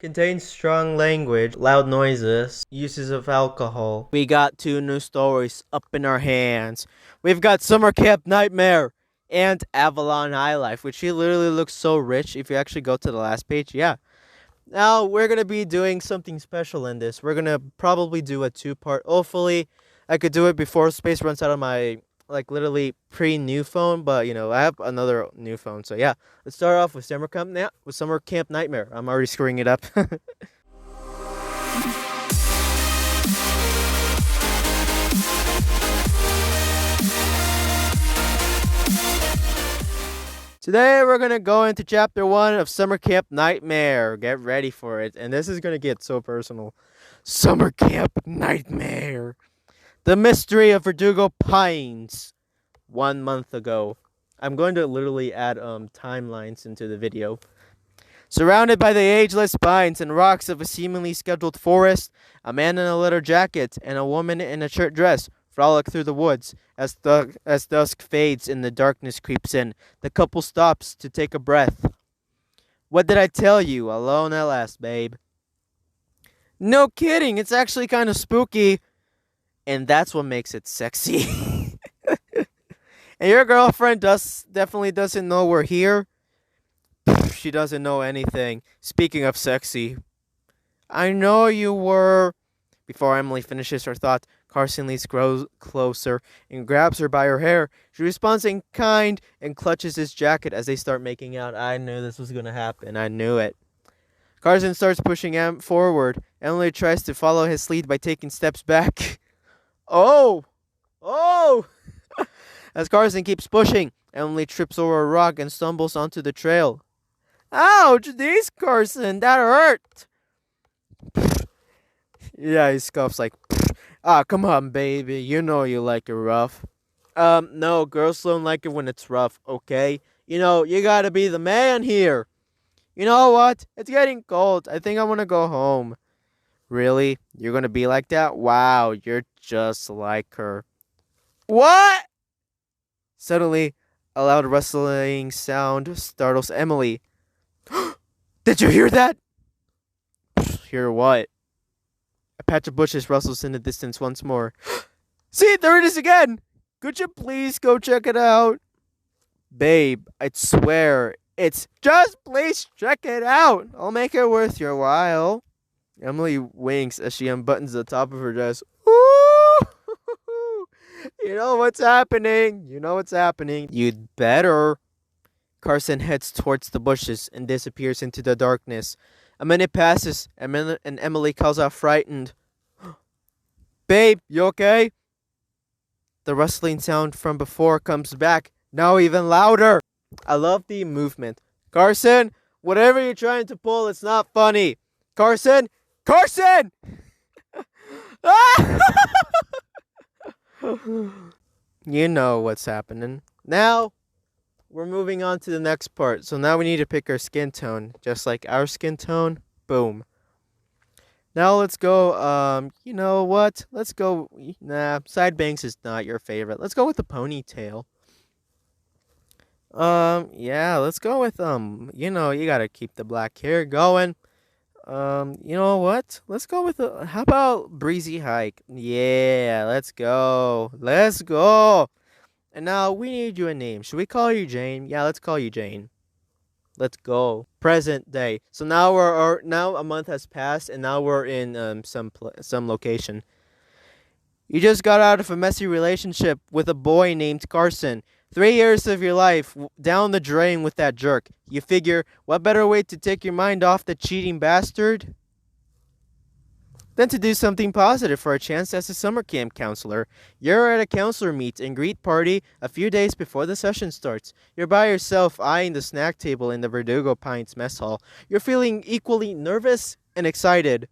Contains strong language, loud noises, uses of alcohol. We got two new stories up in our hands. We've got Summer Camp Nightmare and Avalon High Life, which he literally looks so rich if you actually go to the last page. Yeah. Now we're gonna be doing something special in this. We're gonna probably do a two-part. Hopefully, I could do it before space runs out of my literally pre-new phone. But I have another new phone. So yeah, let's start off with Summer Camp Nightmare. I'm already screwing it up. Today we're gonna go into chapter 1 of Summer Camp Nightmare. Get ready for it, and this is gonna get so personal. Summer Camp Nightmare. The mystery of Verdugo Pines. 1 month ago. I'm going to literally add timelines into the video. Surrounded by the ageless pines and rocks of a seemingly scheduled forest, a man in a leather jacket and a woman in a short dress frolic through the woods. As dusk fades and the darkness creeps in, the couple stops to take a breath. What did I tell you? Alone at last, babe. No kidding, it's actually kind of spooky. And that's what makes it sexy. And your girlfriend definitely doesn't know we're here. She doesn't know anything. Speaking of sexy, I know you were. Before Emily finishes her thought, Carson leans closer and grabs her by her hair. She responds in kind and clutches his jacket as they start making out. I knew this was going to happen. I knew it. Carson starts pushing Em forward. Emily tries to follow his lead by taking steps back. Oh! As Carson keeps pushing, Emily trips over a rock and stumbles onto the trail. Ouch! This, Carson! That hurt! Yeah, he scoffs like, come on, baby. You know you like it rough. No, girls don't like it when it's rough, okay? You gotta be the man here. You know what? It's getting cold. I think I want to go home. Really? You're gonna be like that? Wow, you're just like her. What? Suddenly, a loud rustling sound startles Emily. Did you hear that? Hear what? A patch of bushes rustles in the distance once more. See, there it is again! Could you please go check it out? Babe, I swear, it's just please check it out. I'll make it worth your while. Emily winks as she unbuttons the top of her dress. Ooh! You know what's happening. You'd better. Carson heads towards the bushes and disappears into the darkness. A minute passes, and Emily calls out frightened. Babe, you okay? The rustling sound from before comes back, now even louder. I love the movement. Carson, whatever you're trying to pull, it's not funny. Carson! You know what's happening. Now, we're moving on to the next part. So now we need to pick our skin tone. Just like our skin tone. Boom. Now let's go, you know what? Let's go, side bangs is not your favorite. Let's go with the ponytail. Yeah, let's go with, you gotta keep the black hair going. You know what? Let's go with how about breezy hike? Yeah, let's go. And now we need you a name. Should we call you Jane? Yeah, let's call you Jane. Let's go. Present day. So now now a month has passed, and now we're in some location. You just got out of a messy relationship with a boy named Carson. 3 years of your life down the drain with that jerk. You figure, what better way to take your mind off the cheating bastard than to do something positive for a chance as a summer camp counselor. You're at a counselor meet and greet party a few days before the session starts. You're by yourself eyeing the snack table in the Verdugo Pines mess hall. You're feeling equally nervous and excited.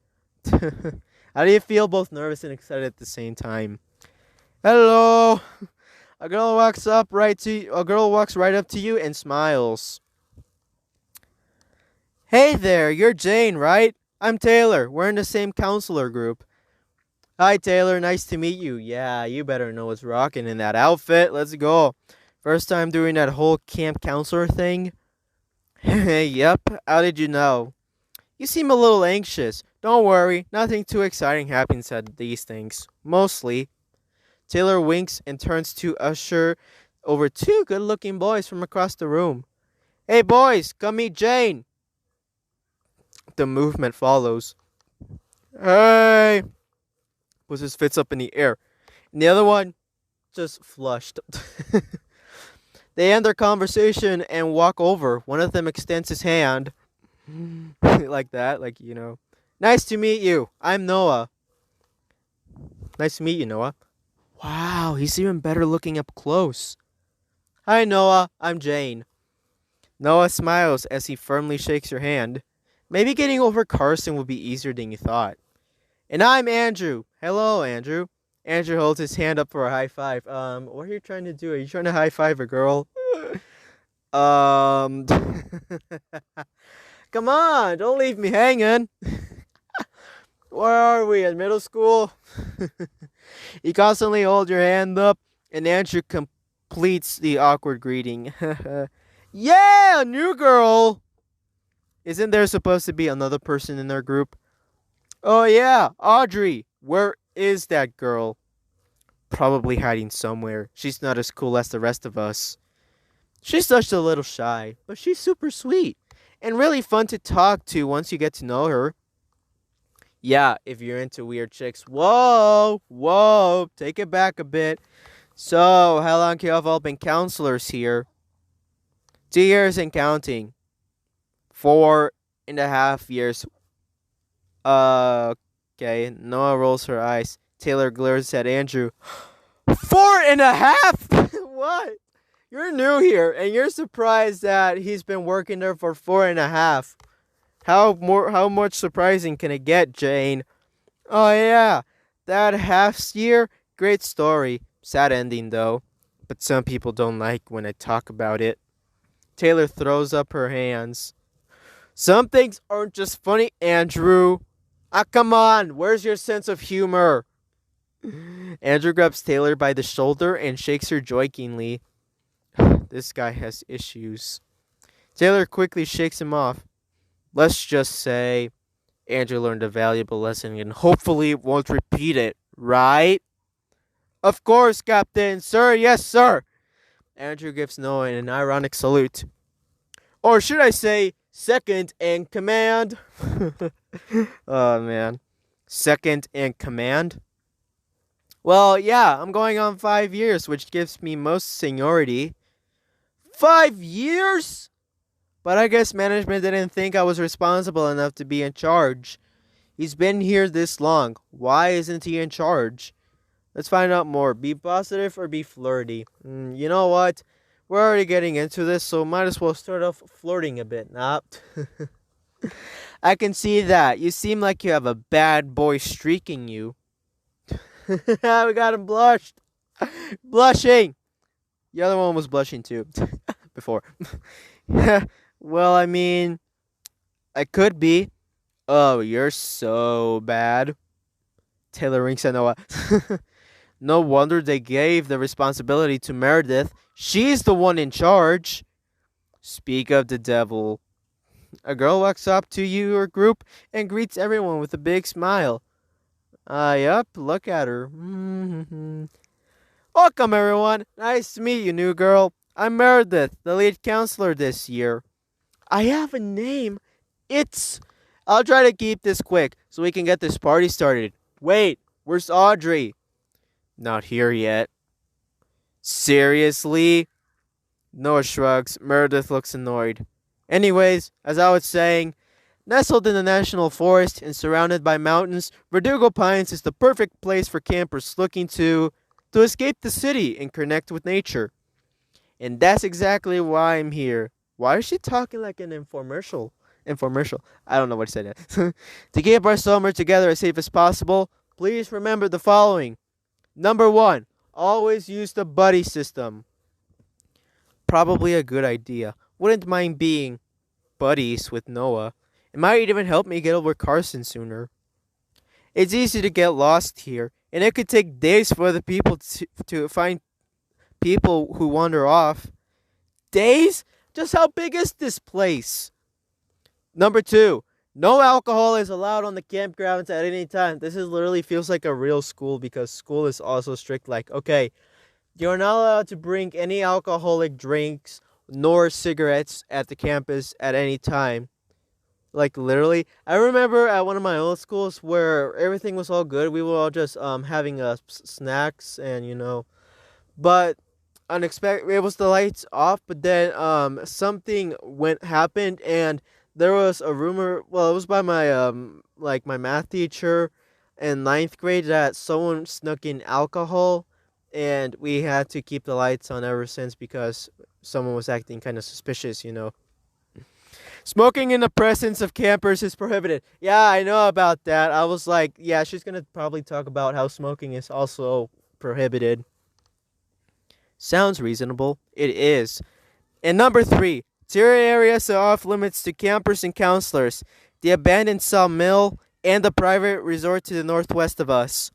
How do you feel both nervous and excited at the same time? Hello. A girl walks right up to you and smiles. Hey there, you're Jane, right? I'm Taylor. We're in the same counselor group. Hi, Taylor. Nice to meet you. Yeah, you better know what's rocking in that outfit. Let's go. First time doing that whole camp counselor thing? Yep. How did you know? You seem a little anxious. Don't worry, nothing too exciting happens at these things. Mostly. Taylor winks and turns to usher over two good looking boys from across the room. Hey boys, come meet Jane. The movement follows. Hey! Puts his fists up in the air. And the other one just flushed. They end their conversation and walk over. One of them extends his hand. Like that, Nice to meet you. I'm Noah. Nice to meet you, Noah. Wow, he's even better looking up close. Hi, Noah. I'm Jane. Noah smiles as he firmly shakes her hand. Maybe getting over Carson would be easier than you thought. And I'm Andrew. Hello, Andrew. Andrew holds his hand up for a high five. What are you trying to do? Are you trying to high five a girl? Come on, don't leave me hanging. Where are we, in middle school? You constantly hold your hand up, and Andrew completes the awkward greeting. Yeah, new girl! Isn't there supposed to be another person in their group? Oh yeah, Audrey. Where is that girl? Probably hiding somewhere. She's not as cool as the rest of us. She's just a little shy, but she's super sweet and really fun to talk to once you get to know her. Yeah, if you're into weird chicks. Whoa, take it back a bit. So, how long have you all been counselors here? 2 years and counting. 4.5 years. Okay. Noah rolls her eyes. Taylor glares at Andrew. 4.5? What? You're new here, and you're surprised that he's been working there for 4.5. How much surprising can it get, Jane? Oh yeah, that half year, great story. Sad ending though, but some people don't like when I talk about it. Taylor throws up her hands. Some things aren't just funny, Andrew. Ah, come on, where's your sense of humor? Andrew grabs Taylor by the shoulder and shakes her jokingly. This guy has issues. Taylor quickly shakes him off. Let's just say Andrew learned a valuable lesson and hopefully won't repeat it, right? Of course, Captain. Sir, yes, sir. Andrew gives Noah an ironic salute. Or should I say, second in command? Oh, man. Second in command? Well, yeah, I'm going on 5 years, which gives me most seniority. 5 years? But I guess management didn't think I was responsible enough to be in charge. He's been here this long. Why isn't he in charge? Let's find out more. Be positive or be flirty? You know what? We're already getting into this, so might as well start off flirting a bit. Nah. I can see that. You seem like you have a bad boy streak in you. We got him blushed. Blushing. The other one was blushing too. Before. Well, I mean, I could be. Oh, you're so bad. Taylor winks at Noah. No wonder they gave the responsibility to Meredith. She's the one in charge. Speak of the devil. A girl walks up to your group and greets everyone with a big smile. Yup, look at her. Welcome, everyone. Nice to meet you, new girl. I'm Meredith, the lead counselor this year. I have a name. I'll try to keep this quick so we can get this party started. Wait, where's Audrey? Not here yet. Seriously? Noah shrugs. Meredith looks annoyed. Anyways, as I was saying, nestled in the national forest and surrounded by mountains, Verdugo Pines is the perfect place for campers looking to escape the city and connect with nature. And that's exactly why I'm here. Why is she talking like an infomercial? I don't know what she said. To keep our summer together as safe as possible, please remember the following. Number 1, always use the buddy system. Probably a good idea. Wouldn't mind being buddies with Noah. It might even help me get over Carson sooner. It's easy to get lost here, and it could take days for the people to find people who wander off. Days? Just how big is this place? Number 2, No alcohol is allowed on the campgrounds at any time. This is literally feels like a real school because school is also strict. Like, okay, you're not allowed to bring any alcoholic drinks nor cigarettes at the campus at any time. Like literally, I remember at one of my old schools where everything was all good. We were all just having snacks and but unexpected it was the lights off. But then something happened and there was a rumor. Well, it was by my like my math teacher in ninth grade that someone snuck in alcohol, and we had to keep the lights on ever since because someone was acting kind of suspicious. Smoking in the presence of campers is prohibited. Yeah, I know about that. I was like, yeah, she's gonna probably talk about how smoking is also prohibited. Sounds reasonable. It is. And number 3, interior areas are off limits to campers and counselors. The abandoned sawmill and the private resort to the northwest of us.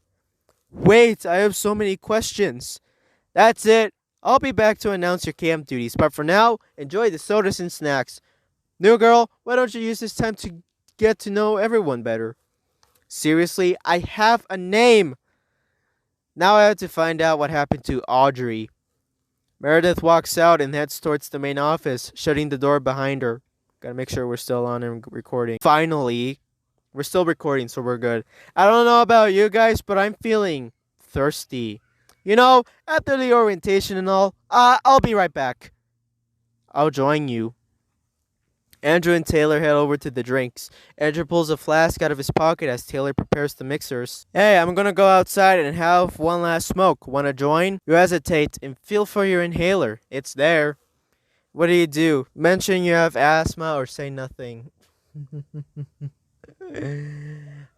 Wait, I have so many questions. That's it. I'll be back to announce your camp duties, but for now, enjoy the sodas and snacks. New girl, why don't you use this time to get to know everyone better? Seriously, I have a name. Now I have to find out what happened to Audrey. Meredith walks out and heads towards the main office, shutting the door behind her. Gotta make sure we're still on and recording. Finally, we're still recording, so we're good. I don't know about you guys, but I'm feeling thirsty. After the orientation and all, I'll be right back. I'll join you. Andrew and Taylor head over to the drinks. Andrew pulls a flask out of his pocket as Taylor prepares the mixers. Hey, I'm gonna go outside and have one last smoke. Wanna join? You hesitate and feel for your inhaler. It's there. What do? Mention you have asthma or say nothing.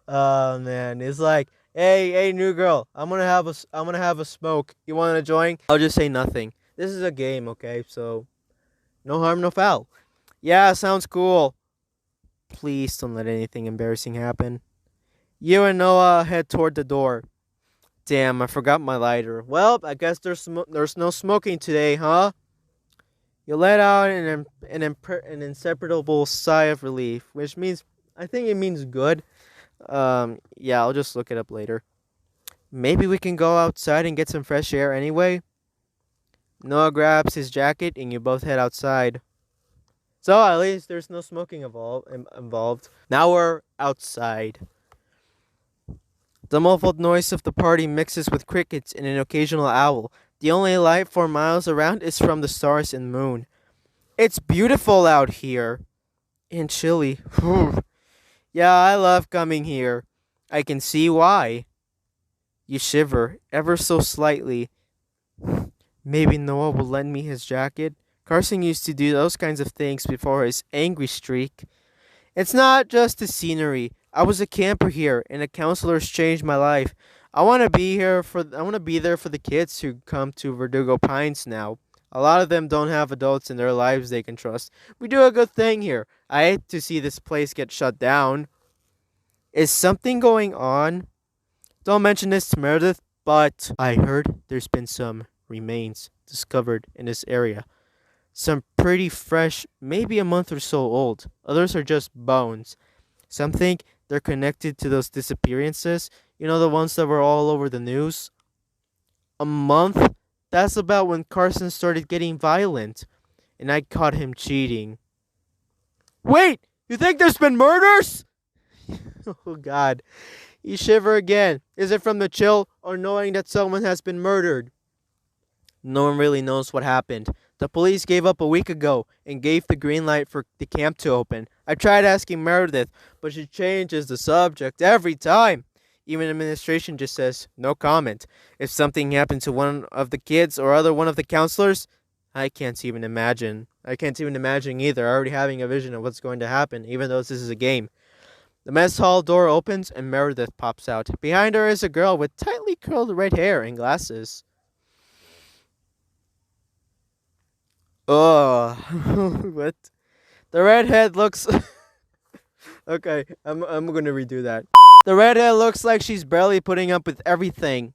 Oh man, it's like, hey, new girl, I'm gonna have a smoke. You wanna join? I'll just say nothing. This is a game, okay? So, no harm, no foul. Yeah, sounds cool. Please don't let anything embarrassing happen. You and Noah head toward the door. Damn, I forgot my lighter. Well, I guess there's no smoking today, huh? You let out an inseparable sigh of relief, which means, I think it means good. Yeah, I'll just look it up later. Maybe we can go outside and get some fresh air anyway? Noah grabs his jacket and you both head outside. So at least there's no smoking involved. Now we're outside. The muffled noise of the party mixes with crickets and an occasional owl. The only light for miles around is from the stars and moon. It's beautiful out here. And chilly. Yeah, I love coming here. I can see why. You shiver, ever so slightly. Maybe Noah will lend me his jacket. Carson used to do those kinds of things before his angry streak. It's not just the scenery. I was a camper here, and the counselors changed my life. I want to be there for the kids who come to Verdugo Pines now. A lot of them don't have adults in their lives they can trust. We do a good thing here. I hate to see this place get shut down. Is something going on? Don't mention this to Meredith, but I heard there's been some remains discovered in this area. Some pretty fresh, maybe a month or so old. Others are just bones. Some think they're connected to those disappearances. The ones that were all over the news. A month? That's about when Carson started getting violent. And I caught him cheating. Wait! You think there's been murders? Oh God. You shiver again. Is it from the chill or knowing that someone has been murdered? No one really knows what happened. The police gave up a week ago and gave the green light for the camp to open. I tried asking Meredith, but she changes the subject every time. Even administration just says, no comment. If something happened to one of the kids or one of the counselors, I can't even imagine. I can't even imagine either. Already having a vision of what's going to happen, even though this is a game. The mess hall door opens and Meredith pops out. Behind her is a girl with tightly curled red hair and glasses. Oh, what? The redhead looks... Okay, I'm gonna redo that. The redhead looks like she's barely putting up with everything.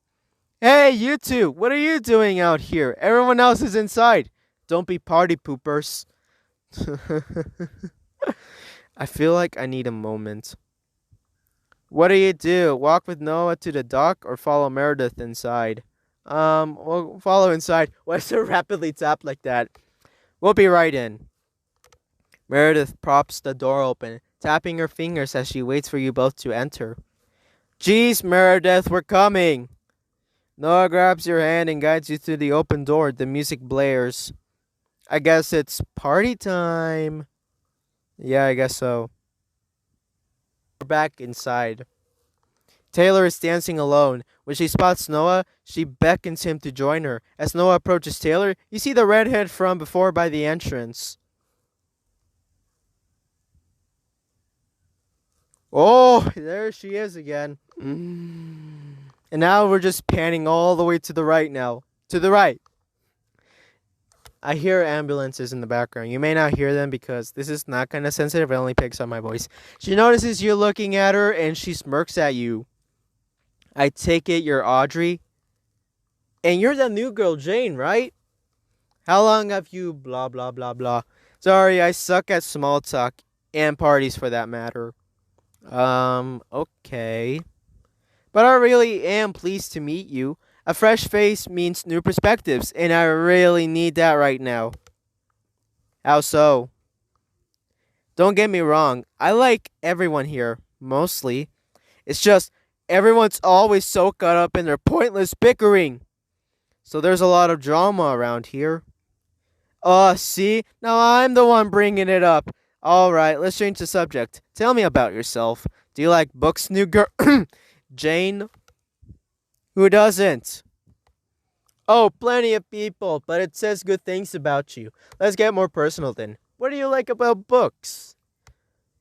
Hey, you two, what are you doing out here? Everyone else is inside. Don't be party poopers. I feel like I need a moment. What do you do? Walk with Noah to the dock or follow Meredith inside? We'll follow inside. Why so rapidly tap like that? We'll be right in. Meredith props the door open, tapping her fingers as she waits for you both to enter. Geez, Meredith, we're coming! Noah grabs your hand and guides you through the open door. The music blares. I guess it's party time. Yeah, I guess so. We're back inside. Taylor is dancing alone. When she spots Noah, she beckons him to join her. As Noah approaches Taylor, you see the redhead from before by the entrance. Oh, there she is again. And now we're just panning all the way to the right now. To the right. I hear ambulances in the background. You may not hear them because this is not kind of sensitive. It only picks up my voice. She notices you looking at her and she smirks at you. I take it you're Audrey. And you're the new girl, Jane, right? How long have you blah, blah, blah, blah. Sorry, I suck at small talk. And parties for that matter. Okay. But I really am pleased to meet you. A fresh face means new perspectives, and I really need that right now. How so? Don't get me wrong, I like everyone here, mostly. It's just, everyone's always so caught up in their pointless bickering. So there's a lot of drama around here. See? Now I'm the one bringing it up. Alright, let's change the subject. Tell me about yourself. Do you like books, new girl? Jane? Who doesn't? Oh, plenty of people, but it says good things about you. Let's get more personal then. What do you like about books?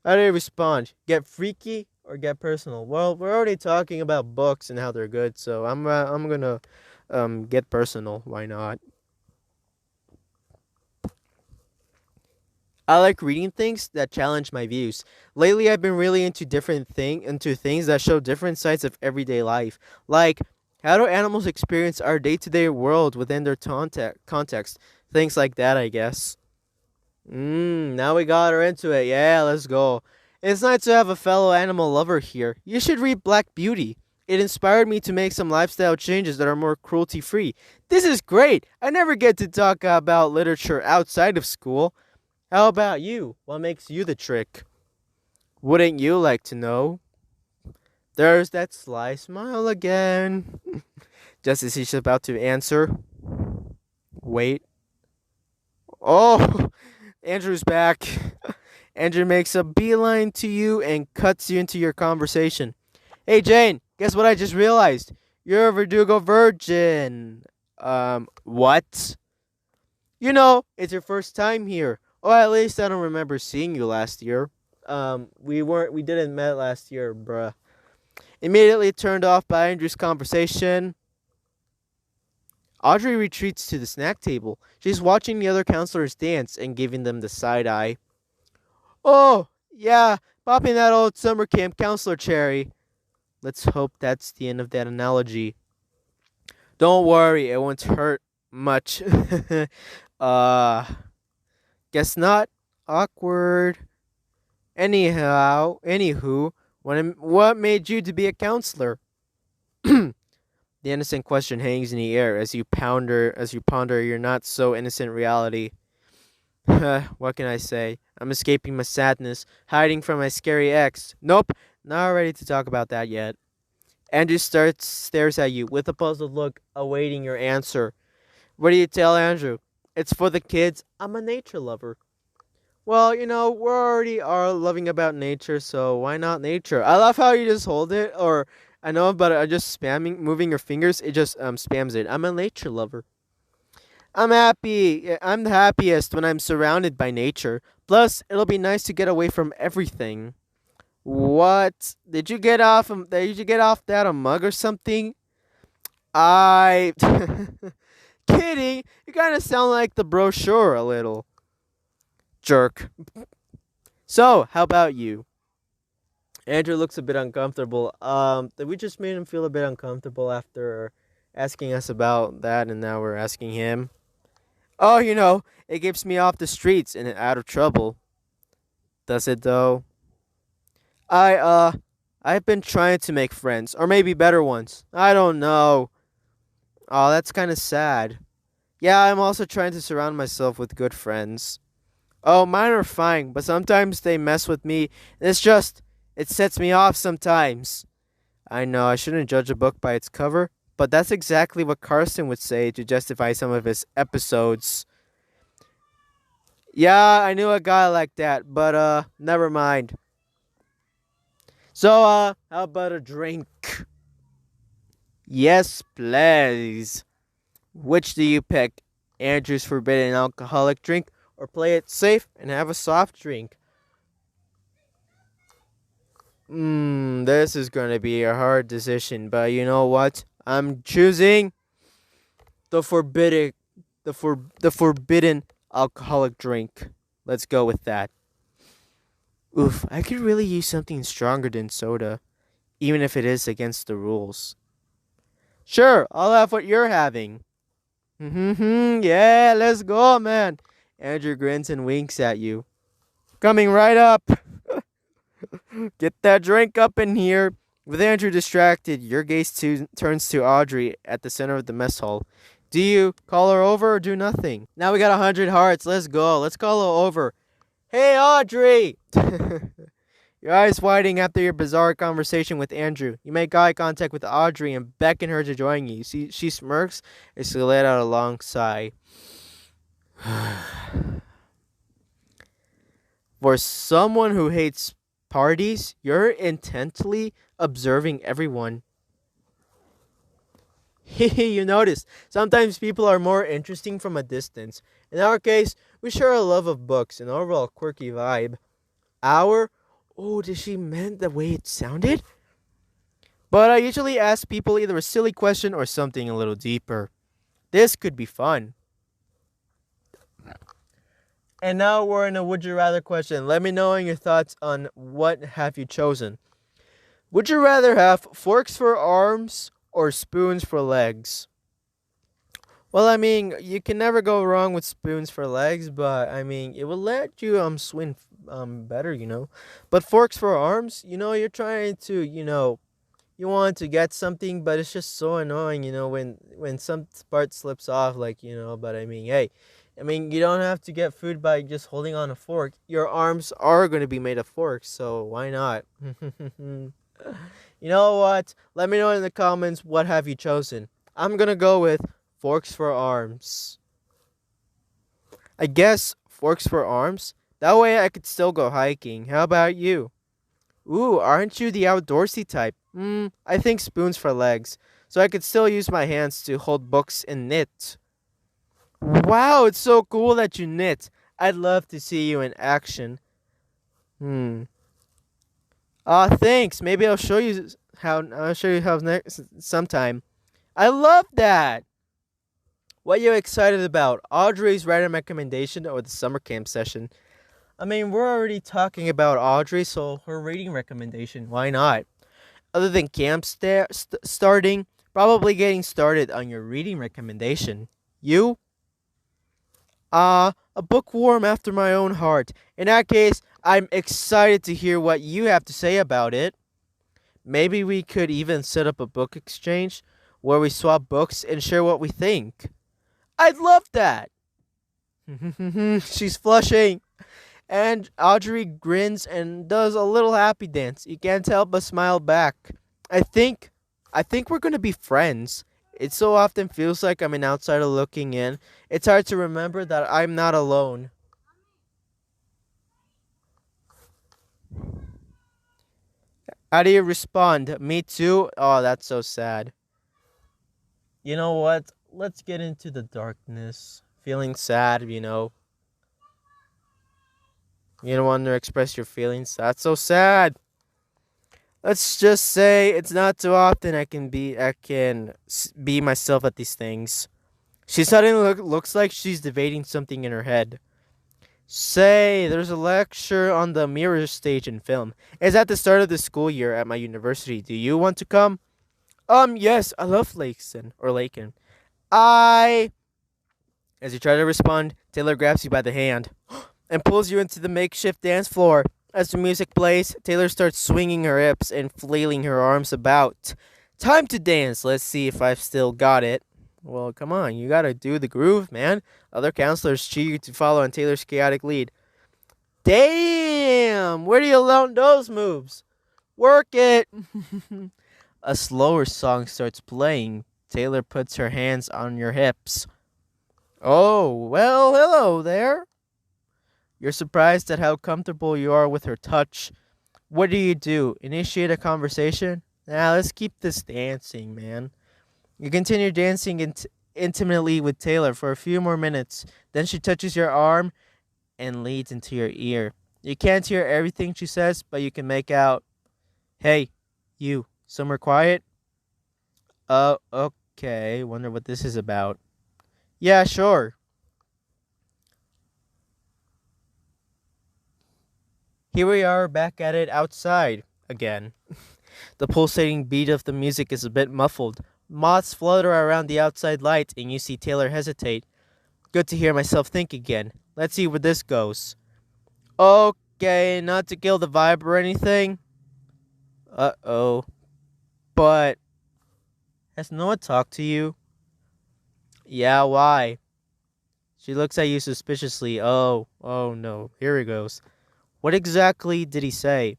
How do you respond? Get freaky or get personal? Well, we're already talking about books and how they're good, so I'm gonna get personal. Why not? I like reading things that challenge my views. Lately, I've been really into into things that show different sides of everyday life. Like, how do animals experience our day-to-day world within their context? Things like that, I guess. Now we got her into it. Yeah, let's go. It's nice to have a fellow animal lover here. You should read Black Beauty. It inspired me to make some lifestyle changes that are more cruelty-free. This is great. I never get to talk about literature outside of school. How about you? What makes you the trick? Wouldn't you like to know? There's that sly smile again. Just as he's about to answer. Wait. Oh, Andrew's back. Andrew makes a beeline to you and cuts you into your conversation. Hey, Jane, guess what I just realized? You're a Verdugo virgin. What? You know, it's your first time here. Or at least I don't remember seeing you last year. We didn't met last year, bruh. Immediately turned off by Andrew's conversation, Audrey retreats to the snack table. She's watching the other counselors dance and giving them the side eye. Oh, yeah, popping that old summer camp counselor cherry. Let's hope that's the end of that analogy. Don't worry, it won't hurt much. uh, guess not. Awkward. Anywho, what made you to be a counselor? The innocent question hangs in the air as you ponder your not so innocent reality. What can I say? I'm escaping my sadness, hiding from my scary ex. Nope, not ready to talk about that yet. Andrew stares at you with a puzzled look, awaiting your answer. What do you tell Andrew? It's for the kids. I'm a nature lover. Well, you know, we already are loving about nature, so why not nature? I love how you just hold it, or I know, but I just moving your fingers, it just spams it. I'm a nature lover. I'm happy. I'm the happiest when I'm surrounded by nature. Plus, it'll be nice to get away from everything. What? Did you get off that a mug or something? I kidding. You kind of sound like the brochure a little. Jerk. So, how about you? Andrew looks a bit uncomfortable. We just made him feel a bit uncomfortable after asking us about that, and now we're asking him. Oh, you know, it keeps me off the streets and out of trouble. Does it though? I I've been trying to make friends, or maybe better ones. I don't know. Oh, that's kind of sad. Yeah, I'm also trying to surround myself with good friends. Oh, mine are fine, but sometimes they mess with me. It sets me off sometimes. I know I shouldn't judge a book by its cover, but that's exactly what Carson would say to justify some of his episodes. Yeah, I knew a guy like that, but never mind. So, how about a drink? Yes, please. Which do you pick? Andrew's forbidden alcoholic drink, or play it safe and have a soft drink? This is gonna be a hard decision, but you know what? I'm choosing the forbidden alcoholic drink. Let's go with that. Oof, I could really use something stronger than soda, even if it is against the rules. Sure, I'll have what you're having. Yeah, let's go, man. Andrew grins and winks at you. Coming right up. Get that drink up in here. With Andrew distracted, your turns to Audrey at the center of the mess hall. Do you call her over or do nothing? Now we got 100 hearts. Let's go. Let's call her over. Hey, Audrey! Your eyes widening after your bizarre conversation with Andrew. You make eye contact with Audrey and beckon her to join you. She smirks as she let out a long sigh. For someone who hates parties, you're intently observing everyone. You notice, sometimes people are more interesting from a distance. In our case, we share a love of books and overall quirky vibe. Our? Oh, did she meant the way it sounded? But I usually ask people either a silly question or something a little deeper. This could be fun. And now we're in a would you rather question. Let me know your thoughts on what have you chosen. Would you rather have forks for arms or spoons for legs? Well, I mean, you can never go wrong with spoons for legs, but I mean, it will let you swim better, you know. But forks for arms, you know, you're trying to, you want to get something, but it's just so annoying, when some part slips off, like, but I mean, hey, you don't have to get food by just holding on a fork. Your arms are going to be made of forks, so why not? You know what? Let me know in the comments what have you chosen. I'm going to go with forks for arms. I guess forks for arms. That way I could still go hiking. How about you? Ooh, aren't you the outdoorsy type? I think spoons for legs. So I could still use my hands to hold books and knit. Wow, it's so cool that you knit. I'd love to see you in action. Thanks. Maybe I'll show you how next sometime. I love that. What are you excited about? Audrey's writing recommendation or the summer camp session? We're already talking about Audrey, so her reading recommendation. Why not? Other than camp starting, probably getting started on your reading recommendation. You? A book warm after my own heart. In that case, I'm excited to hear what you have to say about it. Maybe we could even set up a book exchange where we swap books and share what we think. I'd love that. She's flushing. And Audrey grins and does a little happy dance. You can't help but smile back. I think we're going to be friends. It so often feels like I'm an outsider looking in. It's hard to remember that I'm not alone. How do you respond? Me too? Oh, that's so sad. You know what? Let's get into the darkness. Feeling sad, You don't want to express your feelings? That's so sad. Let's just say it's not too often I can be myself at these things. She suddenly looks like she's debating something in her head. Say, there's a lecture on the mirror stage in film. It's at the start of the school year at my university. Do you want to come? Yes, I love Laken. I... As you try to respond, Taylor grabs you by the hand and pulls you into the makeshift dance floor. As the music plays, Taylor starts swinging her hips and flailing her arms about. Time to dance. Let's see if I've still got it. Well, come on, you gotta do the groove, man. Other counselors cheer you to follow on Taylor's chaotic lead. Damn! Where do you learn those moves? Work it! A slower song starts playing. Taylor puts her hands on your hips. Oh, well, hello there. You're surprised at how comfortable you are with her touch. What do? Initiate a conversation? Nah, let's keep this dancing, man. You continue dancing intimately with Taylor for a few more minutes. Then she touches your arm and leads into your ear. You can't hear everything she says, but you can make out, "Hey, you, somewhere quiet?" Okay. Wonder what this is about. Yeah, sure. Here we are back at it outside again. The pulsating beat of the music is a bit muffled. Moths flutter around the outside light, and you see Taylor hesitate. Good to hear myself think again. Let's see where this goes. Okay, not to kill the vibe or anything. Uh-oh. But has Noah talked to you? Yeah, why? She looks at you suspiciously. Oh no. Here it goes. What exactly did he say?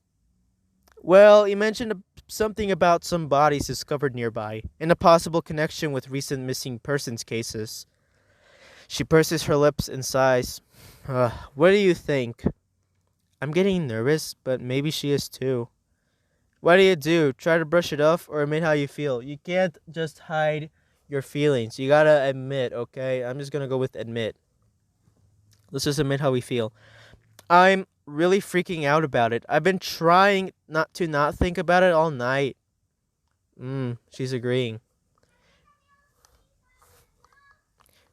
Well, he mentioned something about some bodies discovered nearby, and a possible connection with recent missing persons cases. She purses her lips and sighs. What do you think? I'm getting nervous, but maybe she is too. What do? Try to brush it off or admit how you feel. You can't just hide your feelings. You gotta admit, okay? I'm just gonna go with admit. Let's just admit how we feel. I'm really freaking out about it. I've been trying not think about it all night. She's agreeing.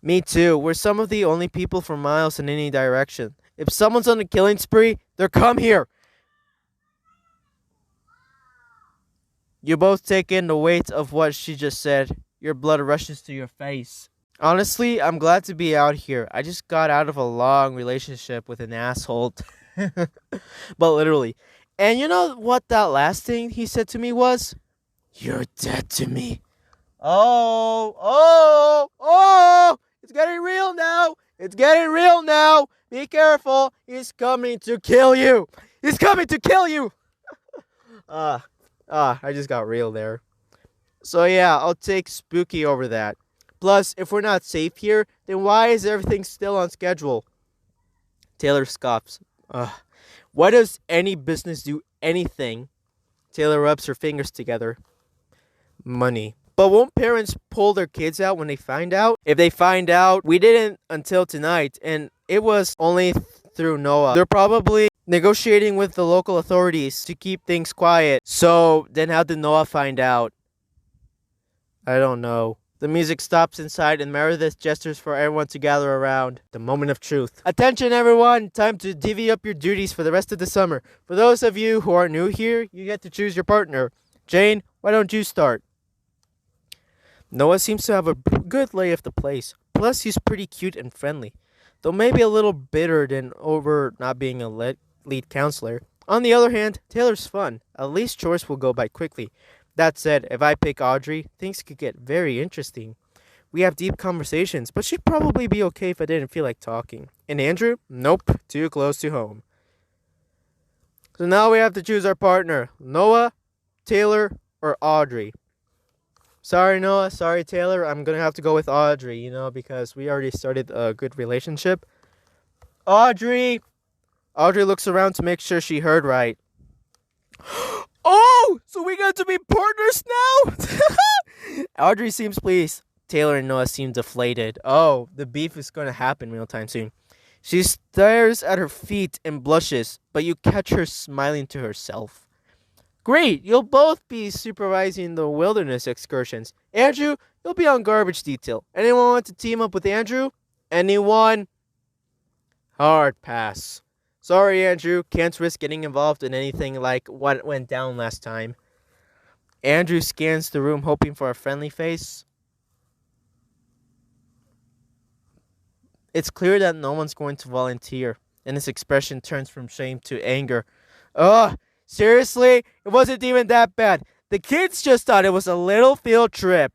Me too. We're some of the only people for miles in any direction. If someone's on a killing spree, they're come here. You both take in the weight of what she just said. Your blood rushes to your face. Honestly, I'm glad to be out here. I just got out of a long relationship with an asshole. But literally. And you know what that last thing he said to me was? You're dead to me. Oh! It's getting real now. It's getting real now. Be careful. He's coming to kill you. He's coming to kill you. I just got real there. So yeah, I'll take spooky over that. Plus, if we're not safe here, then why is everything still on schedule? Taylor scoffs. Why does any business do anything? Taylor rubs her fingers together. Money. But won't parents pull their kids out when they find out? If they find out, we didn't until tonight, and it was only through Noah. They're probably negotiating with the local authorities to keep things quiet. So then how did Noah find out? I don't know. The music stops inside and Meredith gestures for everyone to gather around. The moment of truth. Attention everyone! Time to divvy up your duties for the rest of the summer. For those of you who are new here, you get to choose your partner. Jane, why don't you start? Noah seems to have a good lay of the place. Plus, he's pretty cute and friendly. Though maybe a little bitter than over not being a lead counselor. On the other hand, Taylor's fun. At least chores will go by quickly. That said, if I pick Audrey, things could get very interesting. We have deep conversations, but she'd probably be okay if I didn't feel like talking. And Andrew? Nope, too close to home. So now we have to choose our partner. Noah, Taylor, or Audrey. Sorry, Noah. Sorry, Taylor. I'm going to have to go with Audrey, because we already started a good relationship. Audrey! Audrey looks around to make sure she heard right. Oh! So we got to be partners now? Audrey seems pleased. Taylor and Noah seem deflated. Oh, the beef is going to happen real time soon. She stares at her feet and blushes, but you catch her smiling to herself. Great, you'll both be supervising the wilderness excursions. Andrew, you'll be on garbage detail. Anyone want to team up with Andrew? Anyone? Hard pass. Sorry, Andrew, can't risk getting involved in anything like what went down last time. Andrew scans the room hoping for a friendly face. It's clear that no one's going to volunteer, and his expression turns from shame to anger. Ugh, seriously? It wasn't even that bad. The kids just thought it was a little field trip.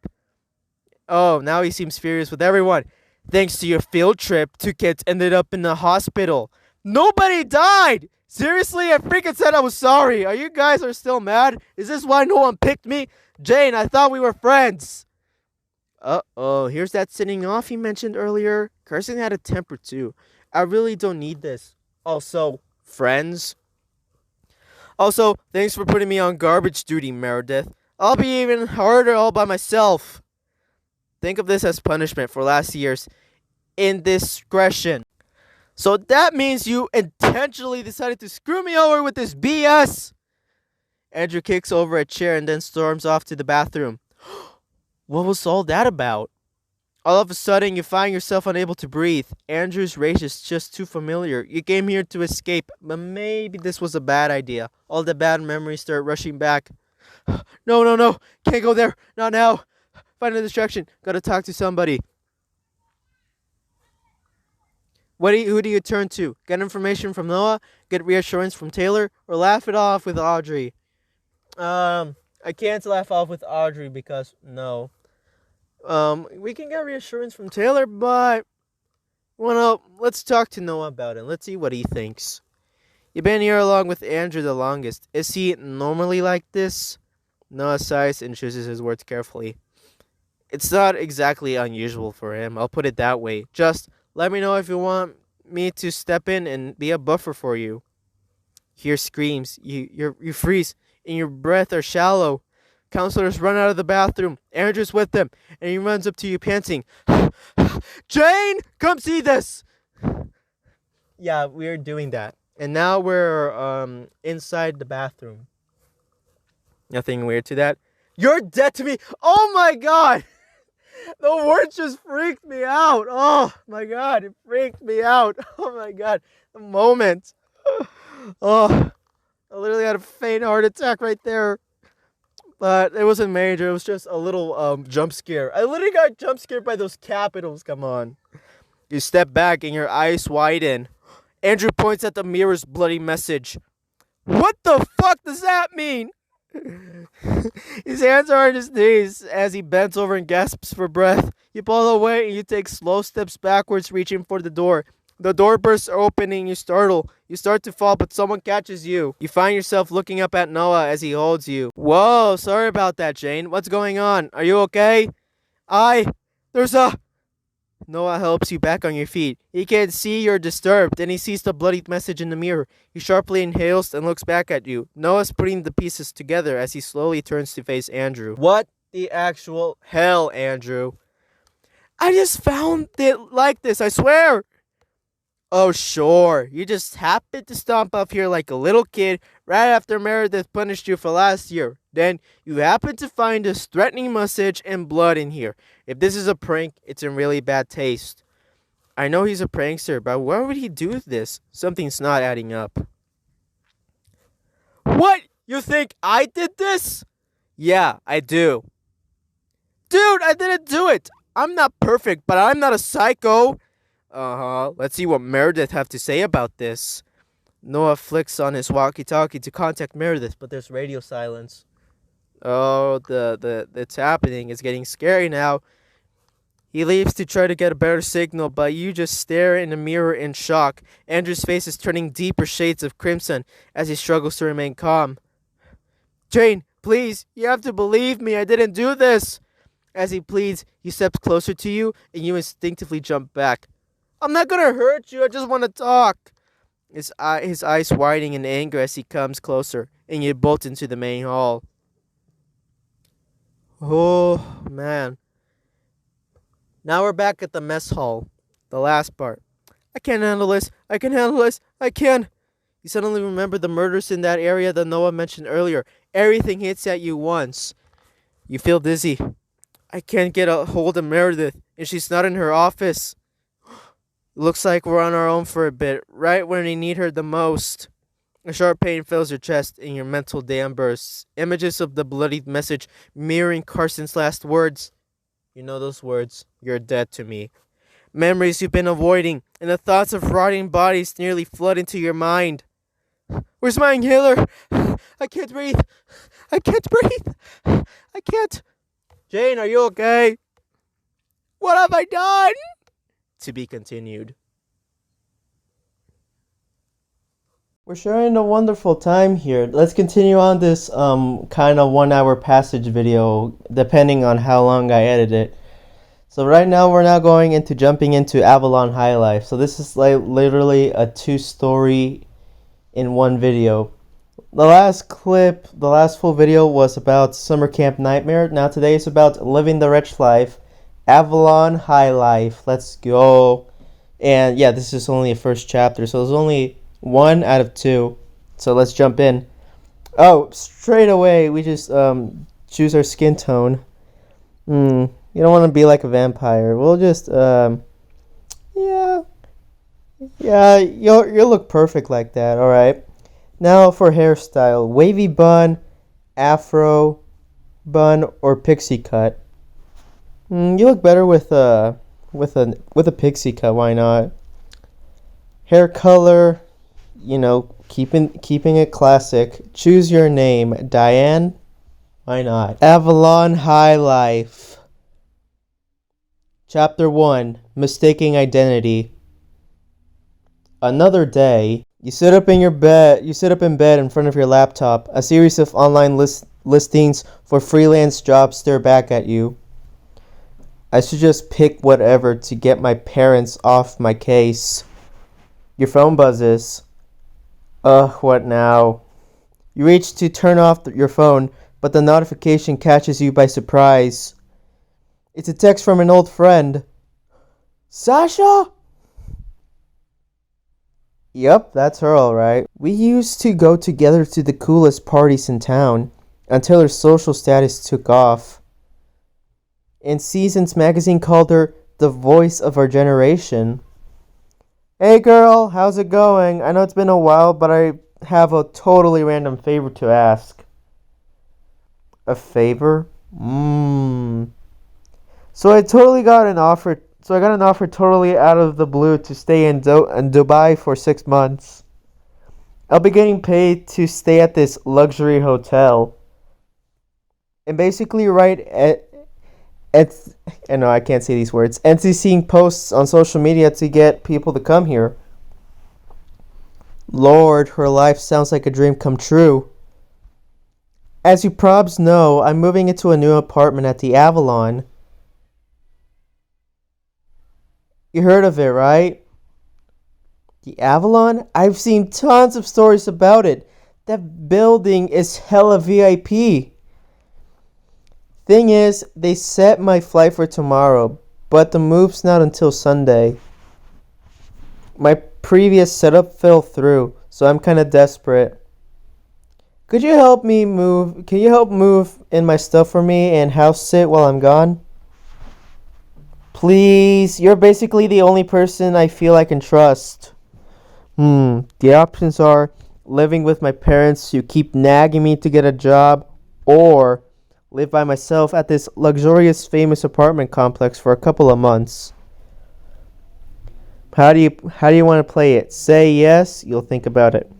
Oh, now he seems furious with everyone. Thanks to your field trip, 2 kids ended up in the hospital. Nobody died! Seriously, I freaking said I was sorry. Are you guys still mad? Is this why no one picked me? Jane, I thought we were friends. Uh-oh, here's that sitting off you mentioned earlier. Carson had a temper too. I really don't need this. Also, friends. Also, thanks for putting me on garbage duty, Meredith. I'll be even harder all by myself. Think of this as punishment for last year's indiscretion. So that means you intentionally decided to screw me over with this BS. Andrew kicks over a chair and then storms off to the bathroom. What was all that about? All of a sudden, you find yourself unable to breathe. Andrew's rage is just too familiar. You came here to escape, but maybe this was a bad idea. All the bad memories start rushing back. No. Can't go there. Not now. Find a distraction. Gotta talk to somebody. Who do you turn to? Get information from Noah? Get reassurance from Taylor? Or laugh it off with Audrey? I can't laugh off with Audrey because no. We can get reassurance from Taylor, but let's talk to Noah about it. Let's see what he thinks. You've been here along with Andrew the longest. Is he normally like this? Noah sighs and chooses his words carefully. It's not exactly unusual for him, I'll put it that way. Just let me know if you want me to step in and be a buffer for you. Hear screams. You freeze, and your breath are shallow. Counselors run out of the bathroom. Andrew's with them, and he runs up to you panting. Jane, come see this! Yeah, we're doing that. And now we're inside the bathroom. Nothing weird to that. You're dead to me! Oh my god! The word just freaked me out. Oh my god, it freaked me out. Oh my god, the moment. Oh, I literally had a faint heart attack right there. But it wasn't major. It was just a little jump scare. I literally got jump scared by those capitals. Come on. You step back and your eyes widen. Andrew points at the mirror's bloody message. What the fuck does that mean? His hands are on his knees as he bends over and gasps for breath. You pull away and you take slow steps backwards, reaching for the door. The door bursts open and you startle. You start to fall, but someone catches you. You find yourself looking up at Noah as he holds you. Whoa, sorry about that, Jane. What's going on? Are you okay? There's a... Noah helps you back on your feet. He can see you're disturbed, and he sees the bloodied message in the mirror. He sharply inhales and looks back at you. Noah's putting the pieces together as he slowly turns to face Andrew. What the actual hell, Andrew? I just found it like this, I swear! Oh, sure. You just happened to stomp up here like a little kid right after Meredith punished you for last year. Then you happen to find this threatening message and blood in here. If this is a prank, it's in really bad taste. I know he's a prankster, but why would he do this? Something's not adding up. What? You think I did this? Yeah, I do. Dude, I didn't do it. I'm not perfect, but I'm not a psycho. Let's see what Meredith have to say about this. Noah flicks on his walkie-talkie to contact Meredith, but there's radio silence. Oh, it's happening. It's getting scary now. He leaves to try to get a better signal, but you just stare in the mirror in shock. Andrew's face is turning deeper shades of crimson as he struggles to remain calm. Jane, please, you have to believe me. I didn't do this. As he pleads, he steps closer to you, and you instinctively jump back. I'm not gonna hurt you, I just want to talk. His eyes widening in anger as he comes closer, and you bolt into the main hall. Oh, man. Now we're back at the mess hall. The last part. I can't handle this. I can. You suddenly remember the murders in that area that Noah mentioned earlier. Everything hits at you once. You feel dizzy. I can't get a hold of Meredith, and she's not in her office. Looks like we're on our own for a bit, right when we need her the most. A sharp pain fills your chest and your mental dam bursts. Images of the bloodied message mirroring Carson's last words. You know those words. You're dead to me. Memories you've been avoiding, and the thoughts of rotting bodies nearly flood into your mind. Where's my inhaler? I can't breathe. I can't breathe. I can't. Jane, are you okay? What have I done? To be continued. We're sharing a wonderful time here. Let's continue on this kind of 1 hour passage video, depending on how long I edit it. So right now we're now jumping into Avalon High Life. So this is like literally a 2-story in one video. The last full video was about Summer Camp Nightmare. Now today is about Living the Rich Life, Avalon High Life. Let's go. And yeah, this is only a first chapter, so there's only 1 out of 2. So let's jump in. Oh, straight away we just choose our skin tone. You don't want to be like a vampire. We'll just yeah, you'll look perfect like that. All right. Now for hairstyle: wavy bun, afro bun, or pixie cut. You look better with a pixie cut. Why not? Hair color, keeping it classic. Choose your name: Diane. Why not? Avalon High Life. Chapter 1: Mistaking Identity. Another day. You sit up in bed in front of your laptop. A series of online listings for freelance jobs stare back at you. I should just pick whatever to get my parents off my case. Your phone buzzes. Ugh, what now? You reach to turn off your phone, but the notification catches you by surprise. It's a text from an old friend. Sasha? Yep, that's her alright. We used to go together to the coolest parties in town, until her social status took off. And Seasons magazine called her the voice of our generation. Hey girl, how's it going? I know it's been a while, but I have a totally random favor to ask. A favor? So I got an offer totally out of the blue to stay in Dubai for 6 months. I'll be getting paid to stay at this luxury hotel. And basically I can't say these words. And to seeing posts on social media to get people to come here. Lord, her life sounds like a dream come true. As you probs know, I'm moving into a new apartment at the Avalon. You heard of it, right? The Avalon? I've seen tons of stories about it. That building is hella VIP. Thing is, they set my flight for tomorrow, but the move's not until Sunday. My previous setup fell through, so I'm kind of desperate. Could you help me move? Can you help move in my stuff for me and house sit while I'm gone? Please, you're basically the only person I feel I can trust. The options are living with my parents who keep nagging me to get a job, or live by myself at this luxurious famous apartment complex for a couple of months. How do you want to play it? Say yes, you'll think about it.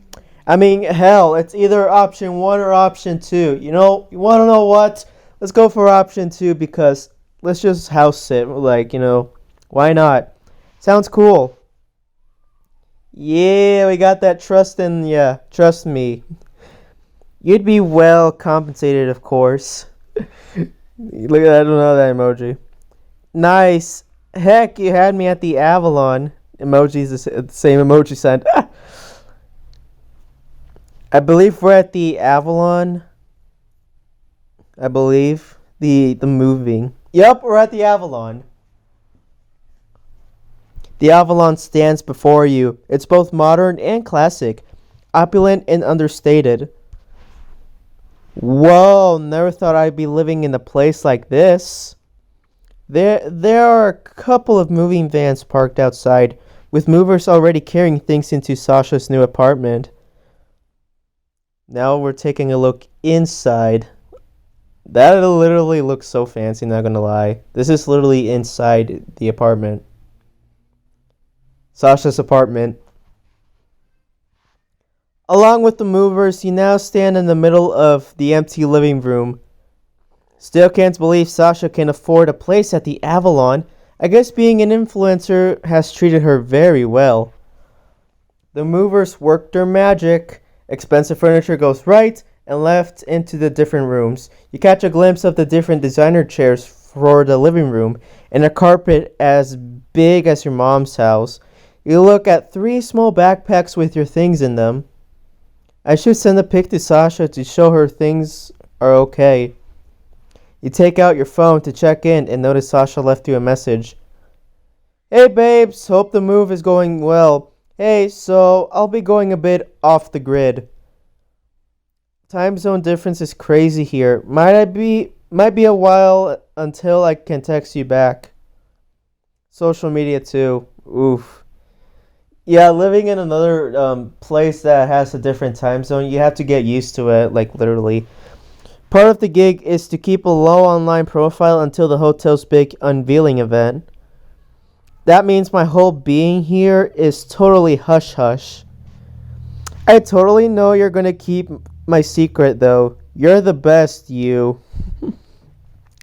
I mean, hell, it's either option 1 or option 2. You want to know what? Let's go for option 2 because let's just house sit. Why not? Sounds cool. Yeah, we got that trust me. You'd be well compensated, of course. Look at that, I don't know that emoji. Nice. Heck, you had me at the Avalon. Emoji's the same emoji sent. I believe we're at the Avalon. I believe. The moving. Yep, we're at the Avalon. The Avalon stands before you. It's both modern and classic, opulent and understated. Whoa, never thought I'd be living in a place like this. There are a couple of moving vans parked outside, with movers already carrying things into Sasha's new apartment. Now we're taking a look inside. That literally looks so fancy, not gonna lie. This is literally inside the apartment. Sasha's apartment. Along with the movers, you now stand in the middle of the empty living room. Still can't believe Sasha can afford a place at the Avalon. I guess being an influencer has treated her very well. The movers work their magic. Expensive furniture goes right and left into the different rooms. You catch a glimpse of the different designer chairs for the living room and a carpet as big as your mom's house. You look at 3 small backpacks with your things in them. I should send a pic to Sasha to show her things are okay. You take out your phone to check in and notice Sasha left you a message. Hey babes, hope the move is going well. Hey, so I'll be going a bit off the grid. Time zone difference is crazy here. Might be a while until I can text you back. Social media too. Oof. Yeah, living in another place that has a different time zone, you have to get used to it, like literally. Part of the gig is to keep a low online profile until the hotel's big unveiling event. That means my whole being here is totally hush-hush. I totally know you're gonna keep my secret, though. You're the best, you.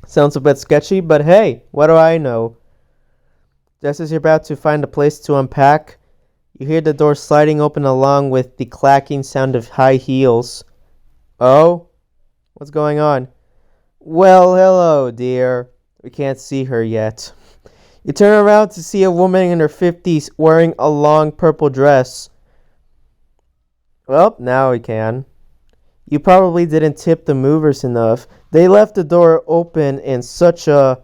Sounds a bit sketchy, but hey, what do I know? Just as you're about to find a place to unpack, you hear the door sliding open along with the clacking sound of high heels. Oh? What's going on? Well, hello, dear. We can't see her yet. You turn around to see a woman in her 50s wearing a long purple dress. Well, now we can. You probably didn't tip the movers enough. They left the door open in such a...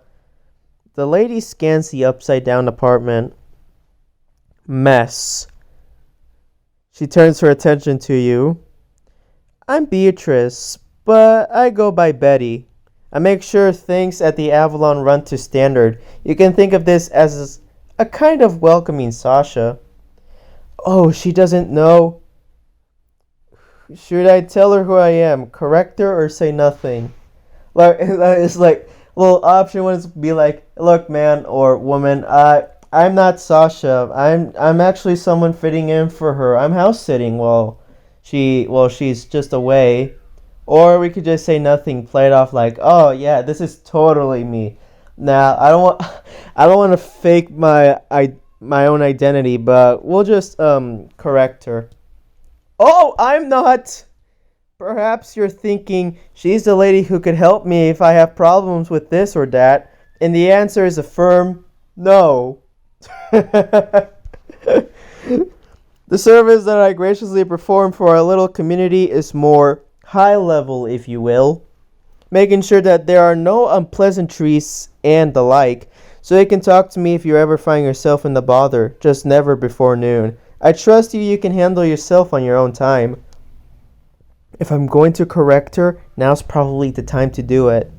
The lady scans the upside-down apartment. Mess. She turns her attention to you. I'm Beatrice, but I go by Betty. I make sure things at the Avalon run to standard. You can think of this as a kind of welcoming Sasha. Oh, she doesn't know. Should I tell her who I am? Correct her or say nothing? Like it's like a little option would be like, look, man or woman, I'm not Sasha. I'm actually someone fitting in for her. I'm house sitting while she's just away. Or we could just say nothing, play it off like, oh yeah, this is totally me. Now I don't want to fake my own identity, but we'll just correct her. Oh, I'm not. Perhaps you're thinking she's the lady who could help me if I have problems with this or that, and the answer is a firm no. The service that I graciously perform for our little community is more high level, if you will, making sure that there are no unpleasantries and the like, so you can talk to me if you ever find yourself in the bother, just never before noon. I trust you can handle yourself on your own time. If I'm going to correct her, now's probably the time to do it.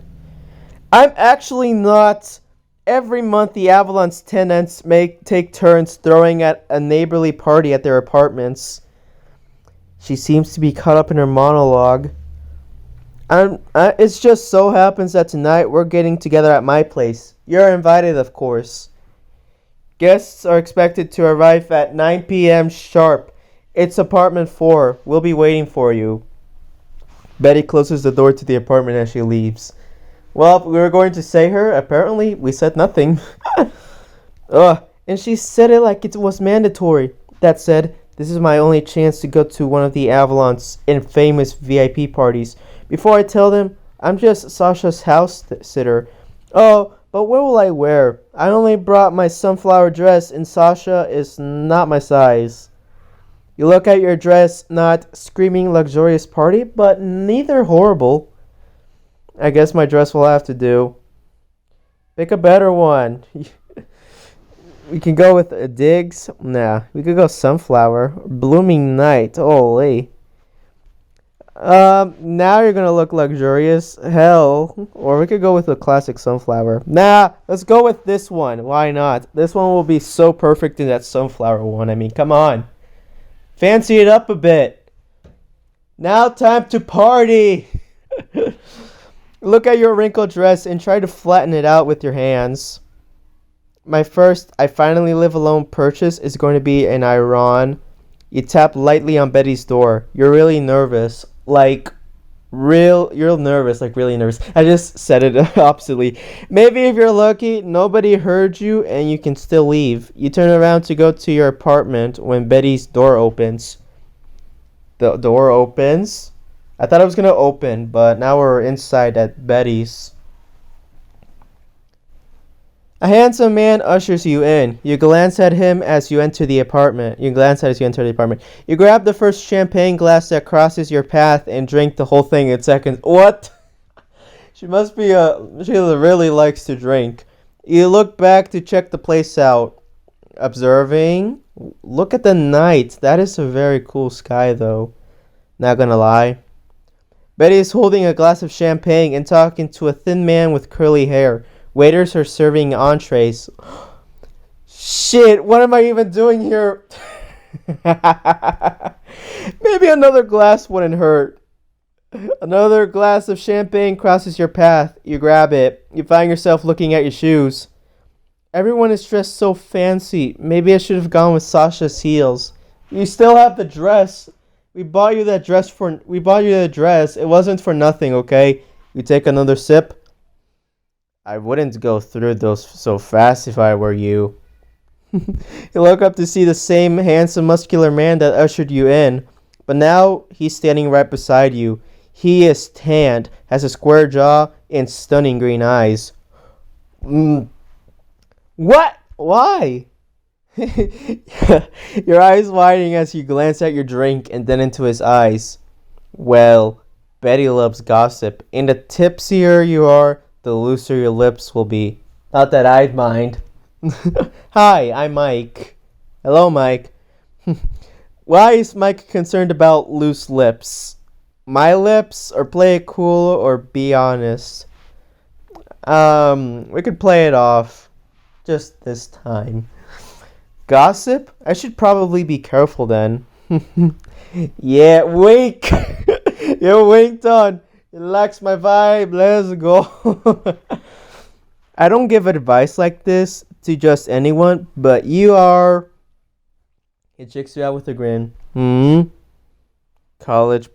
I'm actually not. Every month the Avalon's tenants take turns throwing at a neighborly party at their apartments. She seems to be caught up in her monologue. It just so happens that tonight we're getting together at my place. You're invited, of course. Guests are expected to arrive at 9 p.m. sharp. It's apartment 4. We'll be waiting for you. Betty closes the door to the apartment as she leaves. Well, we were going to say her. Apparently, we said nothing. Ugh, and she said it like it was mandatory. That said, this is my only chance to go to one of the Avalon's infamous VIP parties. Before I tell them, I'm just Sasha's house sitter. Oh, but what will I wear? I only brought my sunflower dress, and Sasha is not my size. You look at your dress, not screaming luxurious party, but neither horrible. I guess my dress will have to do. Pick a better one. We can go with a Diggs. Nah, we could go sunflower. Blooming night. Holy. Now you're gonna look luxurious. Hell. Or we could go with a classic sunflower. Nah, let's go with this one. Why not? This one will be so perfect in that sunflower one. I mean, come on. Fancy it up a bit. Now time to party. Look at your wrinkled dress and try to flatten it out with your hands. My first I finally live alone purchase is going to be an iron. You tap lightly on Betty's door. You're really nervous. You're nervous, like really nervous. I just said it oppositely. Maybe if you're lucky, nobody heard you and you can still leave. You turn around to go to your apartment when Betty's door opens. The door opens. I thought it was gonna open, but now we're inside at Betty's. A handsome man ushers you in. You glance at him as you enter the apartment. You grab the first champagne glass that crosses your path and drink the whole thing in seconds. What? She really likes to drink. You look back to check the place out. Observing. Look at the night. That is a very cool sky, though. Not gonna lie. Betty is holding a glass of champagne and talking to a thin man with curly hair. Waiters are serving entrees. Shit, what am I even doing here? Maybe another glass wouldn't hurt. Another glass of champagne crosses your path. You grab it. You find yourself looking at your shoes. Everyone is dressed so fancy. Maybe I should have gone with Sasha's heels. You still have the dress. We bought you the dress. It wasn't for nothing, okay? You take another sip. I wouldn't go through those so fast if I were you. You look up to see the same handsome, muscular man that ushered you in. But now he's standing right beside you. He is tanned, has a square jaw, and stunning green eyes. What? Why? Your eyes widening as you glance at your drink and then into his eyes. Well, Betty loves gossip, and the tipsier you are, the looser your lips will be. Not that I'd mind. Hi, I'm Mike. Hello, Mike. Why is Mike concerned about loose lips? My lips, or play it cool, or be honest? We could play it off. Just this time. Gossip? I should probably be careful then. Yeah, wink. You winked on. It lacks my vibe. Let's go. I don't give advice like this to just anyone, but you are. It checks you out with a grin. College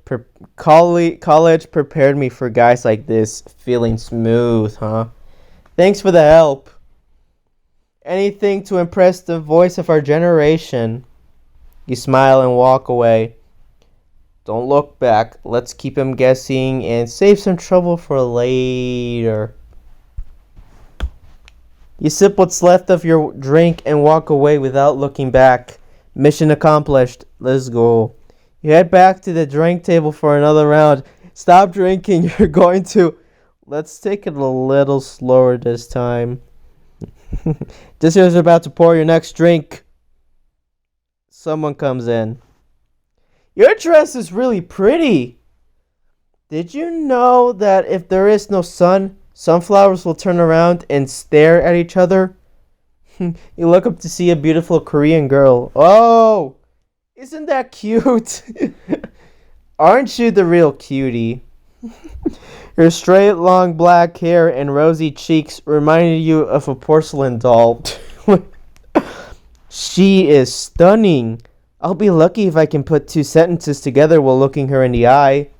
prepared me for guys like this, feeling smooth, huh? Thanks for the help. Anything to impress the voice of our generation. You smile and walk away. Don't look back. Let's keep him guessing and save some trouble for later. You sip what's left of your drink and walk away without looking back. Mission accomplished. Let's go. You head back to the drink table for another round. Stop drinking. You're going to. Let's take it a little slower this time. Just as you're about to pour your next drink, someone comes in. Your dress is really pretty. Did you know that if there is no sun, sunflowers will turn around and stare at each other? You look up to see a beautiful Korean girl. Oh, isn't that cute? Aren't you the real cutie? Her straight, long black hair and rosy cheeks reminded you of a porcelain doll. She is stunning. I'll be lucky if I can put two sentences together while looking her in the eye.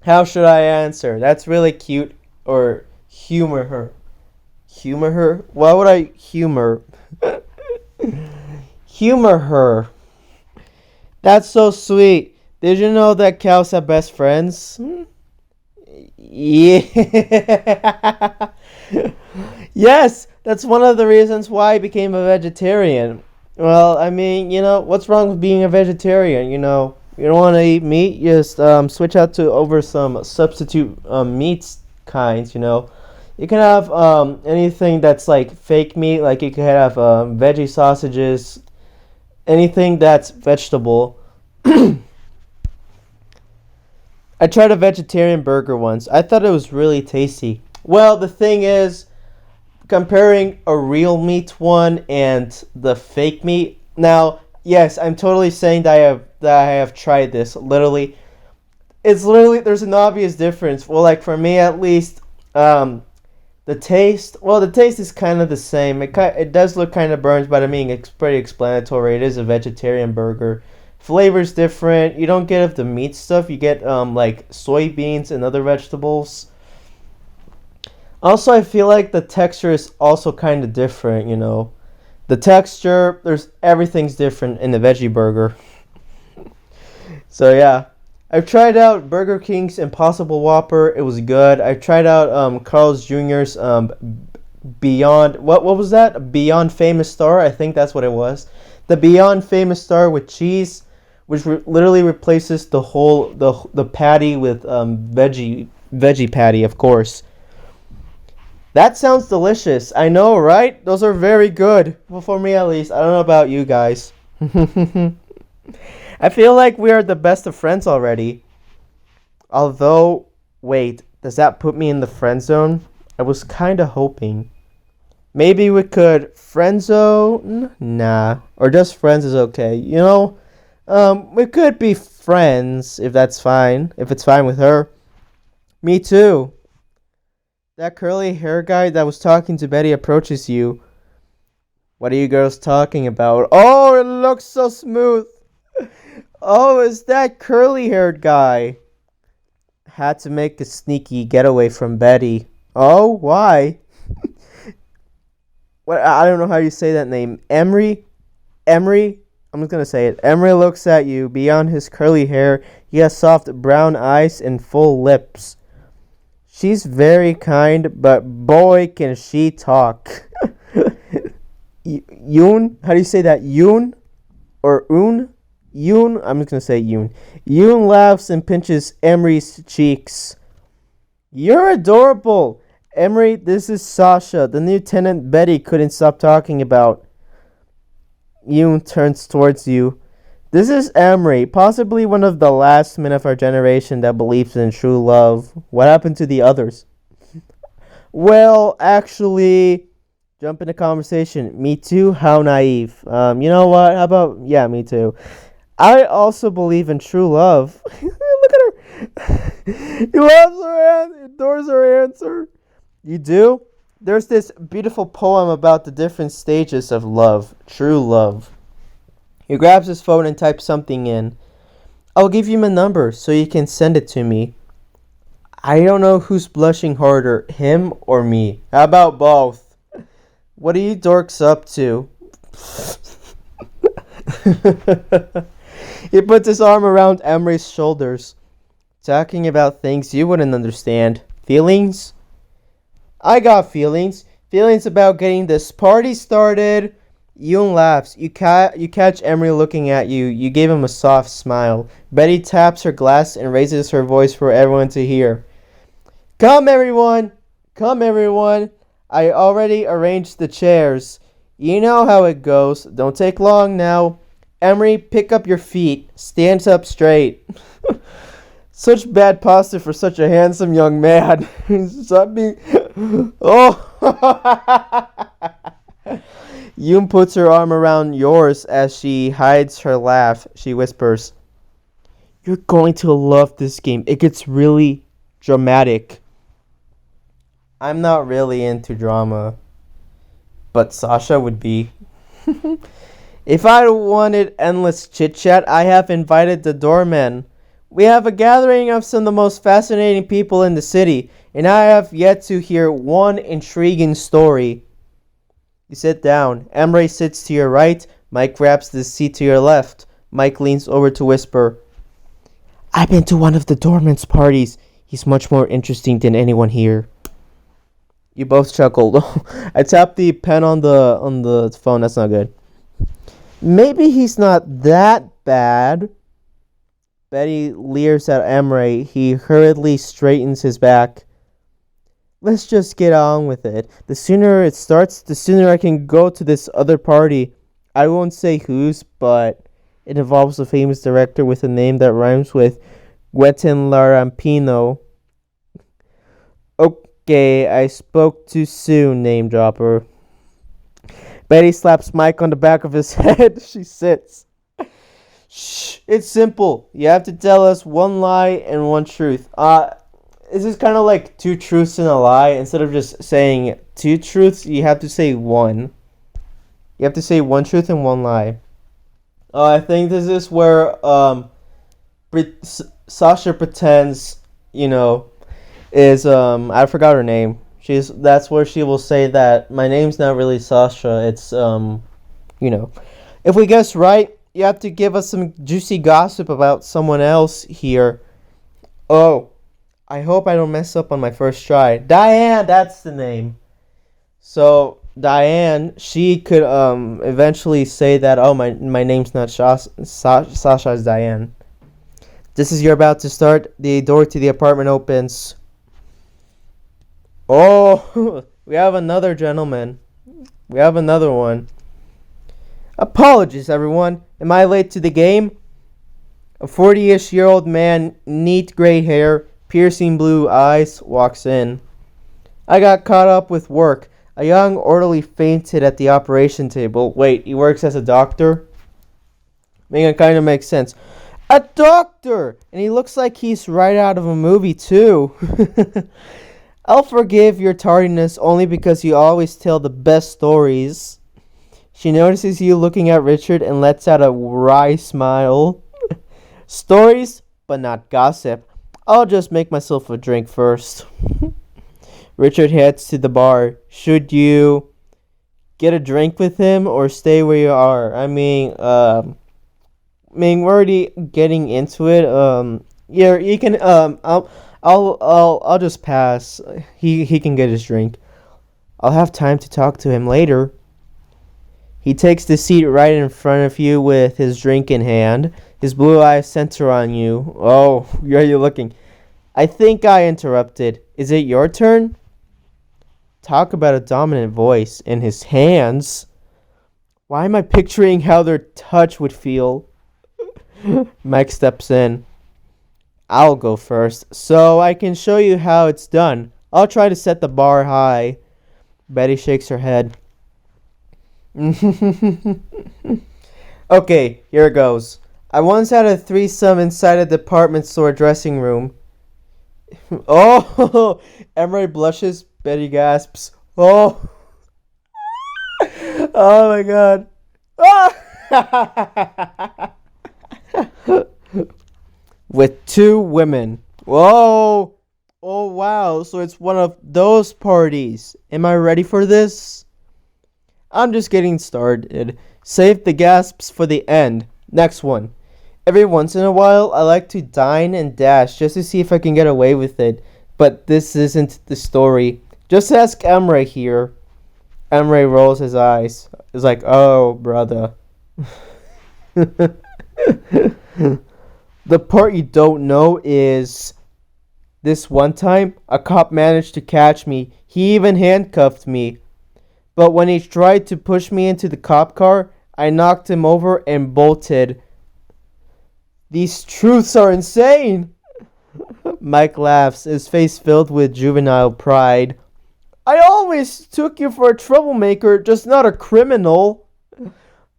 How should I answer? That's really cute. Or humor her. Humor her? Why would I humor? Humor her. That's so sweet. Did you know that cows have best friends? Yeah. Yes, that's one of the reasons why I became a vegetarian. Well, I mean, what's wrong with being a vegetarian? You don't want to eat meat, just switch out to over some substitute meats kinds. You can have anything that's like fake meat, like you can have veggie sausages, anything that's vegetable. I tried a vegetarian burger once. I thought it was really tasty. Well, the thing is, comparing a real meat one and the fake meat. Now, yes, I'm totally saying that I have tried this. There's an obvious difference. Well, like for me at least, the taste is kind of the same. It does look kind of burnt, but I mean it's pretty explanatory. It is a vegetarian burger. Flavor's different. You don't get the meat stuff. You get like soybeans and other vegetables. Also, I feel like the texture is also kind of different, you know. The texture, everything's different in the veggie burger. So yeah, I've tried out Burger King's Impossible Whopper. It was good. I tried out Carl's Jr.'s Beyond, what was that? Beyond Famous Star. I think that's what it was. The Beyond Famous Star with cheese, which literally replaces the whole the patty with veggie patty, of course. That sounds delicious. I know, right? Those are very good. Well, for me at least. I don't know about you guys. I feel like we are the best of friends already. Although, wait, does that put me in the friend zone? I was kind of hoping. Maybe we could friend zone? Nah. Or just friends is okay. You know, we could be friends if that's fine. If it's fine with her. Me too. That curly hair guy that was talking to Betty approaches you. What are you girls talking about? Oh, it looks so smooth. Oh, it's that curly haired guy. Had to make a sneaky getaway from Betty. Oh, why? What? I don't know how you say that name. Emery? Emery? I'm just gonna say it. Emery looks at you. Beyond his curly hair, he has soft brown eyes and full lips. She's very kind, but boy, can she talk. Yoon? How do you say that? Yoon? Or Un? Yoon? I'm just going to say Yoon. Yoon laughs and pinches Emery's cheeks. You're adorable. Emery, this is Sasha, the new tenant Betty couldn't stop talking about. Yoon turns towards you. This is Emery, possibly one of the last men of our generation that believes in true love. What happened to the others? Well, actually, jump into conversation. Me too? How naive. You know what? How about, yeah, me too. I also believe in true love. Look at her. He loves her and adores her answer. You do? There's this beautiful poem about the different stages of love. True love. He grabs his phone and types something in. I'll give you my number so you can send it to me. I don't know who's blushing harder, him or me. How about both? What are you dorks up to? He puts his arm around Emery's shoulders. Talking about things you wouldn't understand. Feelings? I got feelings. Feelings about getting this party started. Yoon laughs. You catch Emery looking at you. You gave him a soft smile. Betty taps her glass and raises her voice for everyone to hear. Come, everyone! Come, everyone! I already arranged the chairs. You know how it goes. Don't take long now. Emery, pick up your feet. Stand up straight. Such bad posture for such a handsome young man. Stop being... Oh! Yoon puts her arm around yours as she hides her laugh. She whispers, You're going to love this game. It gets really dramatic. I'm not really into drama, but Sasha would be. If I wanted endless chit-chat, I have invited the doorman. We have a gathering of some of the most fascinating people in the city, and I have yet to hear one intriguing story. You sit down. Emery sits to your right. Mike grabs the seat to your left. Mike leans over to whisper, I've been to one of the doorman's parties. He's much more interesting than anyone here. You both chuckled. I tapped the pen on the phone. That's not good. Maybe he's not that bad. Betty leers at Emery. He hurriedly straightens his back. Let's just get on with it. The sooner it starts, the sooner I can go to this other party. I won't say whose, but it involves a famous director with a name that rhymes with Quentin Larampino. Okay, I spoke too soon, name dropper. Betty slaps Mike on the back of his head. She sits. Shh, it's simple. You have to tell us one lie and one truth. This is kind of like two truths and a lie. Instead of just saying two truths, you have to say one. You have to say one truth and one lie. I think this is where Sasha pretends, you know, is I forgot her name. That's where she will say that my name's not really Sasha. It's you know, if we guess right, you have to give us some juicy gossip about someone else here. Oh, I hope I don't mess up on my first try. Diane, that's the name. So Diane, she could eventually say that, oh, my name's not Sasha, it's Diane. This is you're about to start. The door to the apartment opens. Oh, we have another gentleman. We have another one. Apologies, everyone. Am I late to the game? A 40-ish-year-old man, neat gray hair, piercing blue eyes, walks in. I got caught up with work. A young orderly fainted at the operation table. Wait, he works as a doctor? I mean, it kind of makes sense. A doctor! And he looks like he's right out of a movie, too. I'll forgive your tardiness only because you always tell the best stories. She notices you looking at Richard and lets out a wry smile. Stories, but not gossip. I'll just make myself a drink first. Richard heads to the bar. Should you get a drink with him or stay where you are? I mean, we're already getting into it. Yeah, you can. I'll just pass. He can get his drink. I'll have time to talk to him later. He takes the seat right in front of you with his drink in hand. His blue eyes center on you. Oh, where are you looking? I think I interrupted. Is it your turn? Talk about a dominant voice. In his hands. Why am I picturing how their touch would feel? Mike steps in. I'll go first, so I can show you how it's done. I'll try to set the bar high. Betty shakes her head. Okay, here it goes. I once had a threesome inside a department store dressing room. Oh, Emery blushes. Betty gasps. Oh, oh my God. Ah! With two women. Whoa. Oh, wow. So it's one of those parties. Am I ready for this? I'm just getting started. Save the gasps for the end. Next one. Every once in a while, I like to dine and dash just to see if I can get away with it. But this isn't the story. Just ask Emre here. Emre rolls his eyes. He's like, oh, brother. The part you don't know is this one time, a cop managed to catch me. He even handcuffed me. But when he tried to push me into the cop car, I knocked him over and bolted. These truths are insane. Mike laughs, his face filled with juvenile pride. I always took you for a troublemaker, just not a criminal.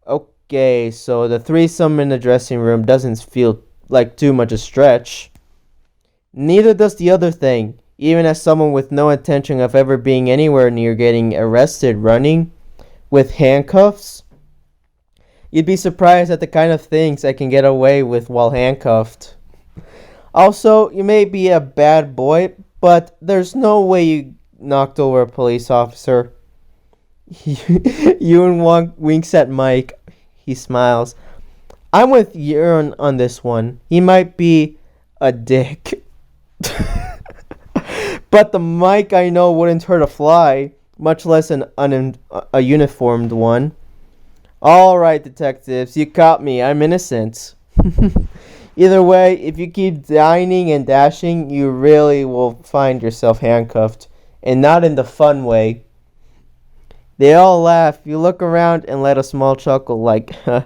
Okay, so the threesome in the dressing room doesn't feel like too much a stretch. Neither does the other thing. Even as someone with no intention of ever being anywhere near getting arrested running with handcuffs, you'd be surprised at the kind of things I can get away with while handcuffed. Also, you may be a bad boy, but there's no way you knocked over a police officer. Ewan winks at Mike. He smiles. I'm with Ewan on this one. He might be a dick. But the Mike I know wouldn't hurt a fly, much less a uniformed one. All right, detectives, you caught me. I'm innocent. Either way, if you keep dining and dashing, you really will find yourself handcuffed, and not in the fun way. They all laugh. You look around and let a small chuckle like, oh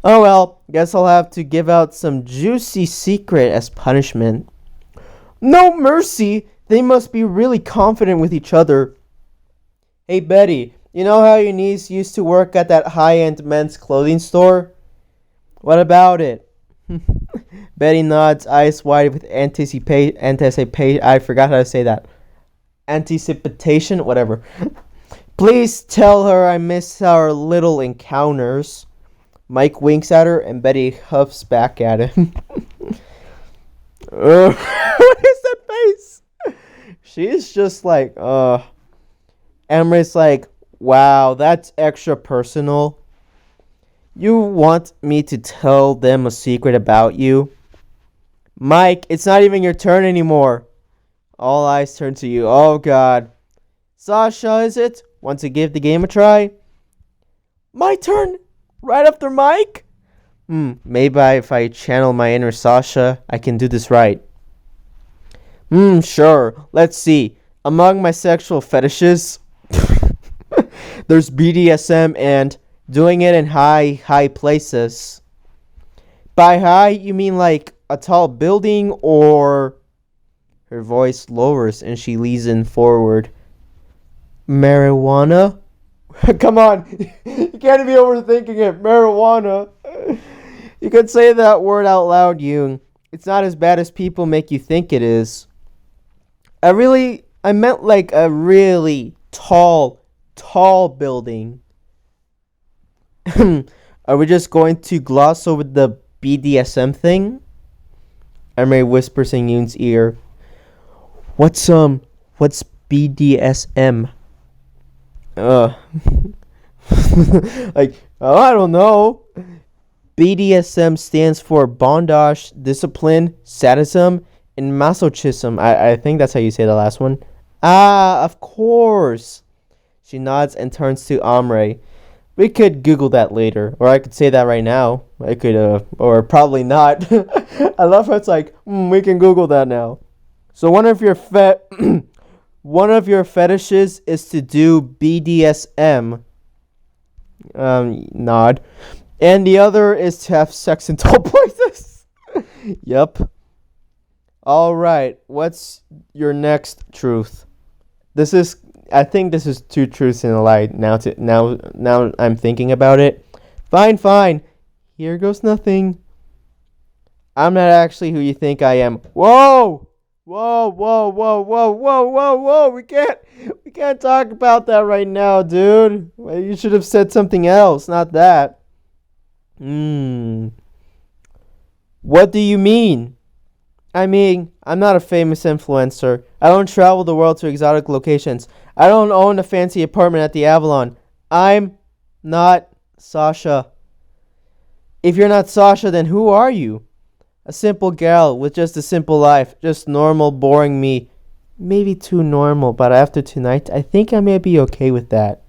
well, guess I'll have to give out some juicy secret as punishment. No mercy! They must be really confident with each other. Hey Betty, you know how your niece used to work at that high-end men's clothing store? What about it? Betty nods, eyes wide with anticipation. I forgot how to say that. Anticipation? Whatever. Please tell her I miss our little encounters. Mike winks at her, and Betty huffs back at him. What is that face? She's just like, Emery's like, wow, that's extra personal. You want me to tell them a secret about you? Mike, it's not even your turn anymore. All eyes turn to you. Oh, God. Sasha, is it? Want to give the game a try? My turn? Right after Mike? Maybe if I channel my inner Sasha, I can do this right. Sure. Let's see. Among my sexual fetishes, there's BDSM and doing it in high places. By high, you mean like a tall building, or... Her voice lowers and she leans in forward. Marijuana? Come on. You can't be overthinking it. Marijuana. You could say that word out loud, Yoon. It's not as bad as people make you think it is. I meant like a really tall building. Are we just going to gloss over the BDSM thing? Emery whispers in Yoon's ear. What's BDSM? Like, oh, I don't know. BDSM stands for bondage, discipline, sadism, and masochism. I think that's how you say the last one. Ah, of course. She nods and turns to Omri. We could Google that later, or I could say that right now. I could, or probably not. I love how it's like, we can Google that now. So one of your fetishes is to do BDSM. Nod. And the other is to have sex in tall places. Yep. All right. What's your next truth? I think this is two truths and a lie. Now I'm thinking about it. Fine. Here goes nothing. I'm not actually who you think I am. Whoa. We can't talk about that right now, dude. You should have said something else, not that. What do you mean? I mean, I'm not a famous influencer. I don't travel the world to exotic locations. I don't own a fancy apartment at the Avalon. I'm not Sasha. If you're not Sasha, then who are you? A simple gal with just a simple life. Just normal, boring me. Maybe too normal, but after tonight, I think I may be okay with that.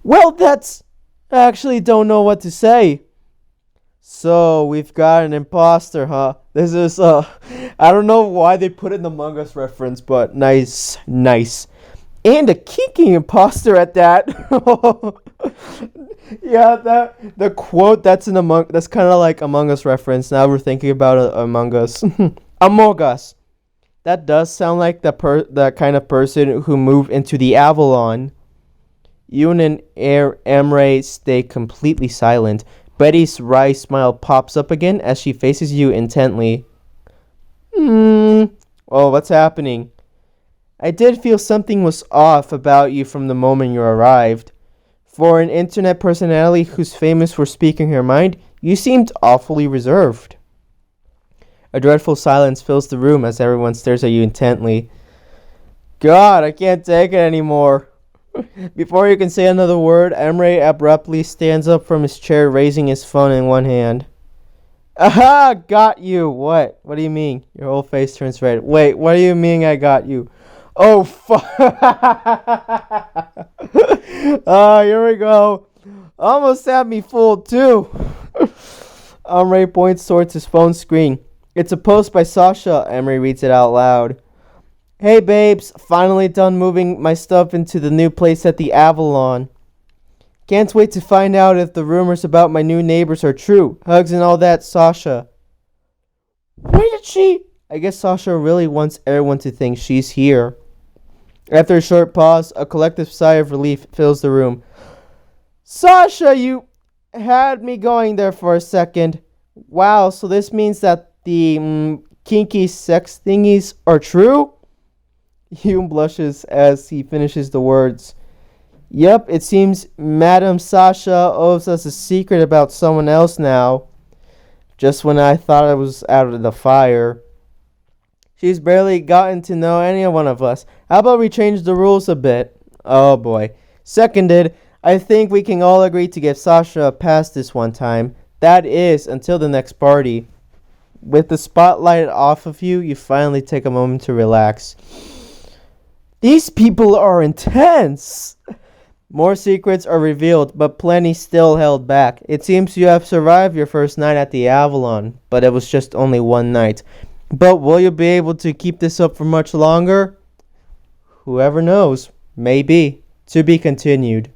Well, I actually don't know what to say. So, we've got an imposter, huh? This is, I don't know why they put in the Among Us reference, but nice. And a kinky imposter at that. Yeah, the quote that's kind of like Among Us reference. Now we're thinking about Among Us. Among Us. That does sound like the kind of person who moved into the Avalon. Yoon and Emre stay completely silent. Betty's wry smile pops up again as she faces you intently. Oh, what's happening? I did feel something was off about you from the moment you arrived. For an internet personality who's famous for speaking her mind, you seemed awfully reserved. A dreadful silence fills the room as everyone stares at you intently. God, I can't take it anymore. Before you can say another word, Emre abruptly stands up from his chair, raising his phone in one hand. Aha! Got you! What? What do you mean? Your whole face turns red. Wait, what do you mean I got you? Oh, fuck! Here we go. Almost had me fooled, too. Emre points towards his phone screen. It's a post by Sasha. Emre reads it out loud. Hey babes, finally done moving my stuff into the new place at the Avalon. Can't wait to find out if the rumors about my new neighbors are true. Hugs and all that, Sasha. Why did she? I guess Sasha really wants everyone to think she's here. After a short pause, a collective sigh of relief fills the room. Sasha, you had me going there for a second. Wow, so this means that the kinky sex thingies are true? Hume blushes as he finishes the words. Yep, it seems Madame Sasha owes us a secret about someone else now. Just when I thought I was out of the fire. She's barely gotten to know any one of us. How about we change the rules a bit? Oh boy. Seconded. I think we can all agree to give Sasha a pass this one time. That is, until the next party. With the spotlight off of you, you finally take a moment to relax. These people are intense! More secrets are revealed, but plenty still held back. It seems you have survived your first night at the Avalon, but it was just only one night. But will you be able to keep this up for much longer? Whoever knows. Maybe. To be continued.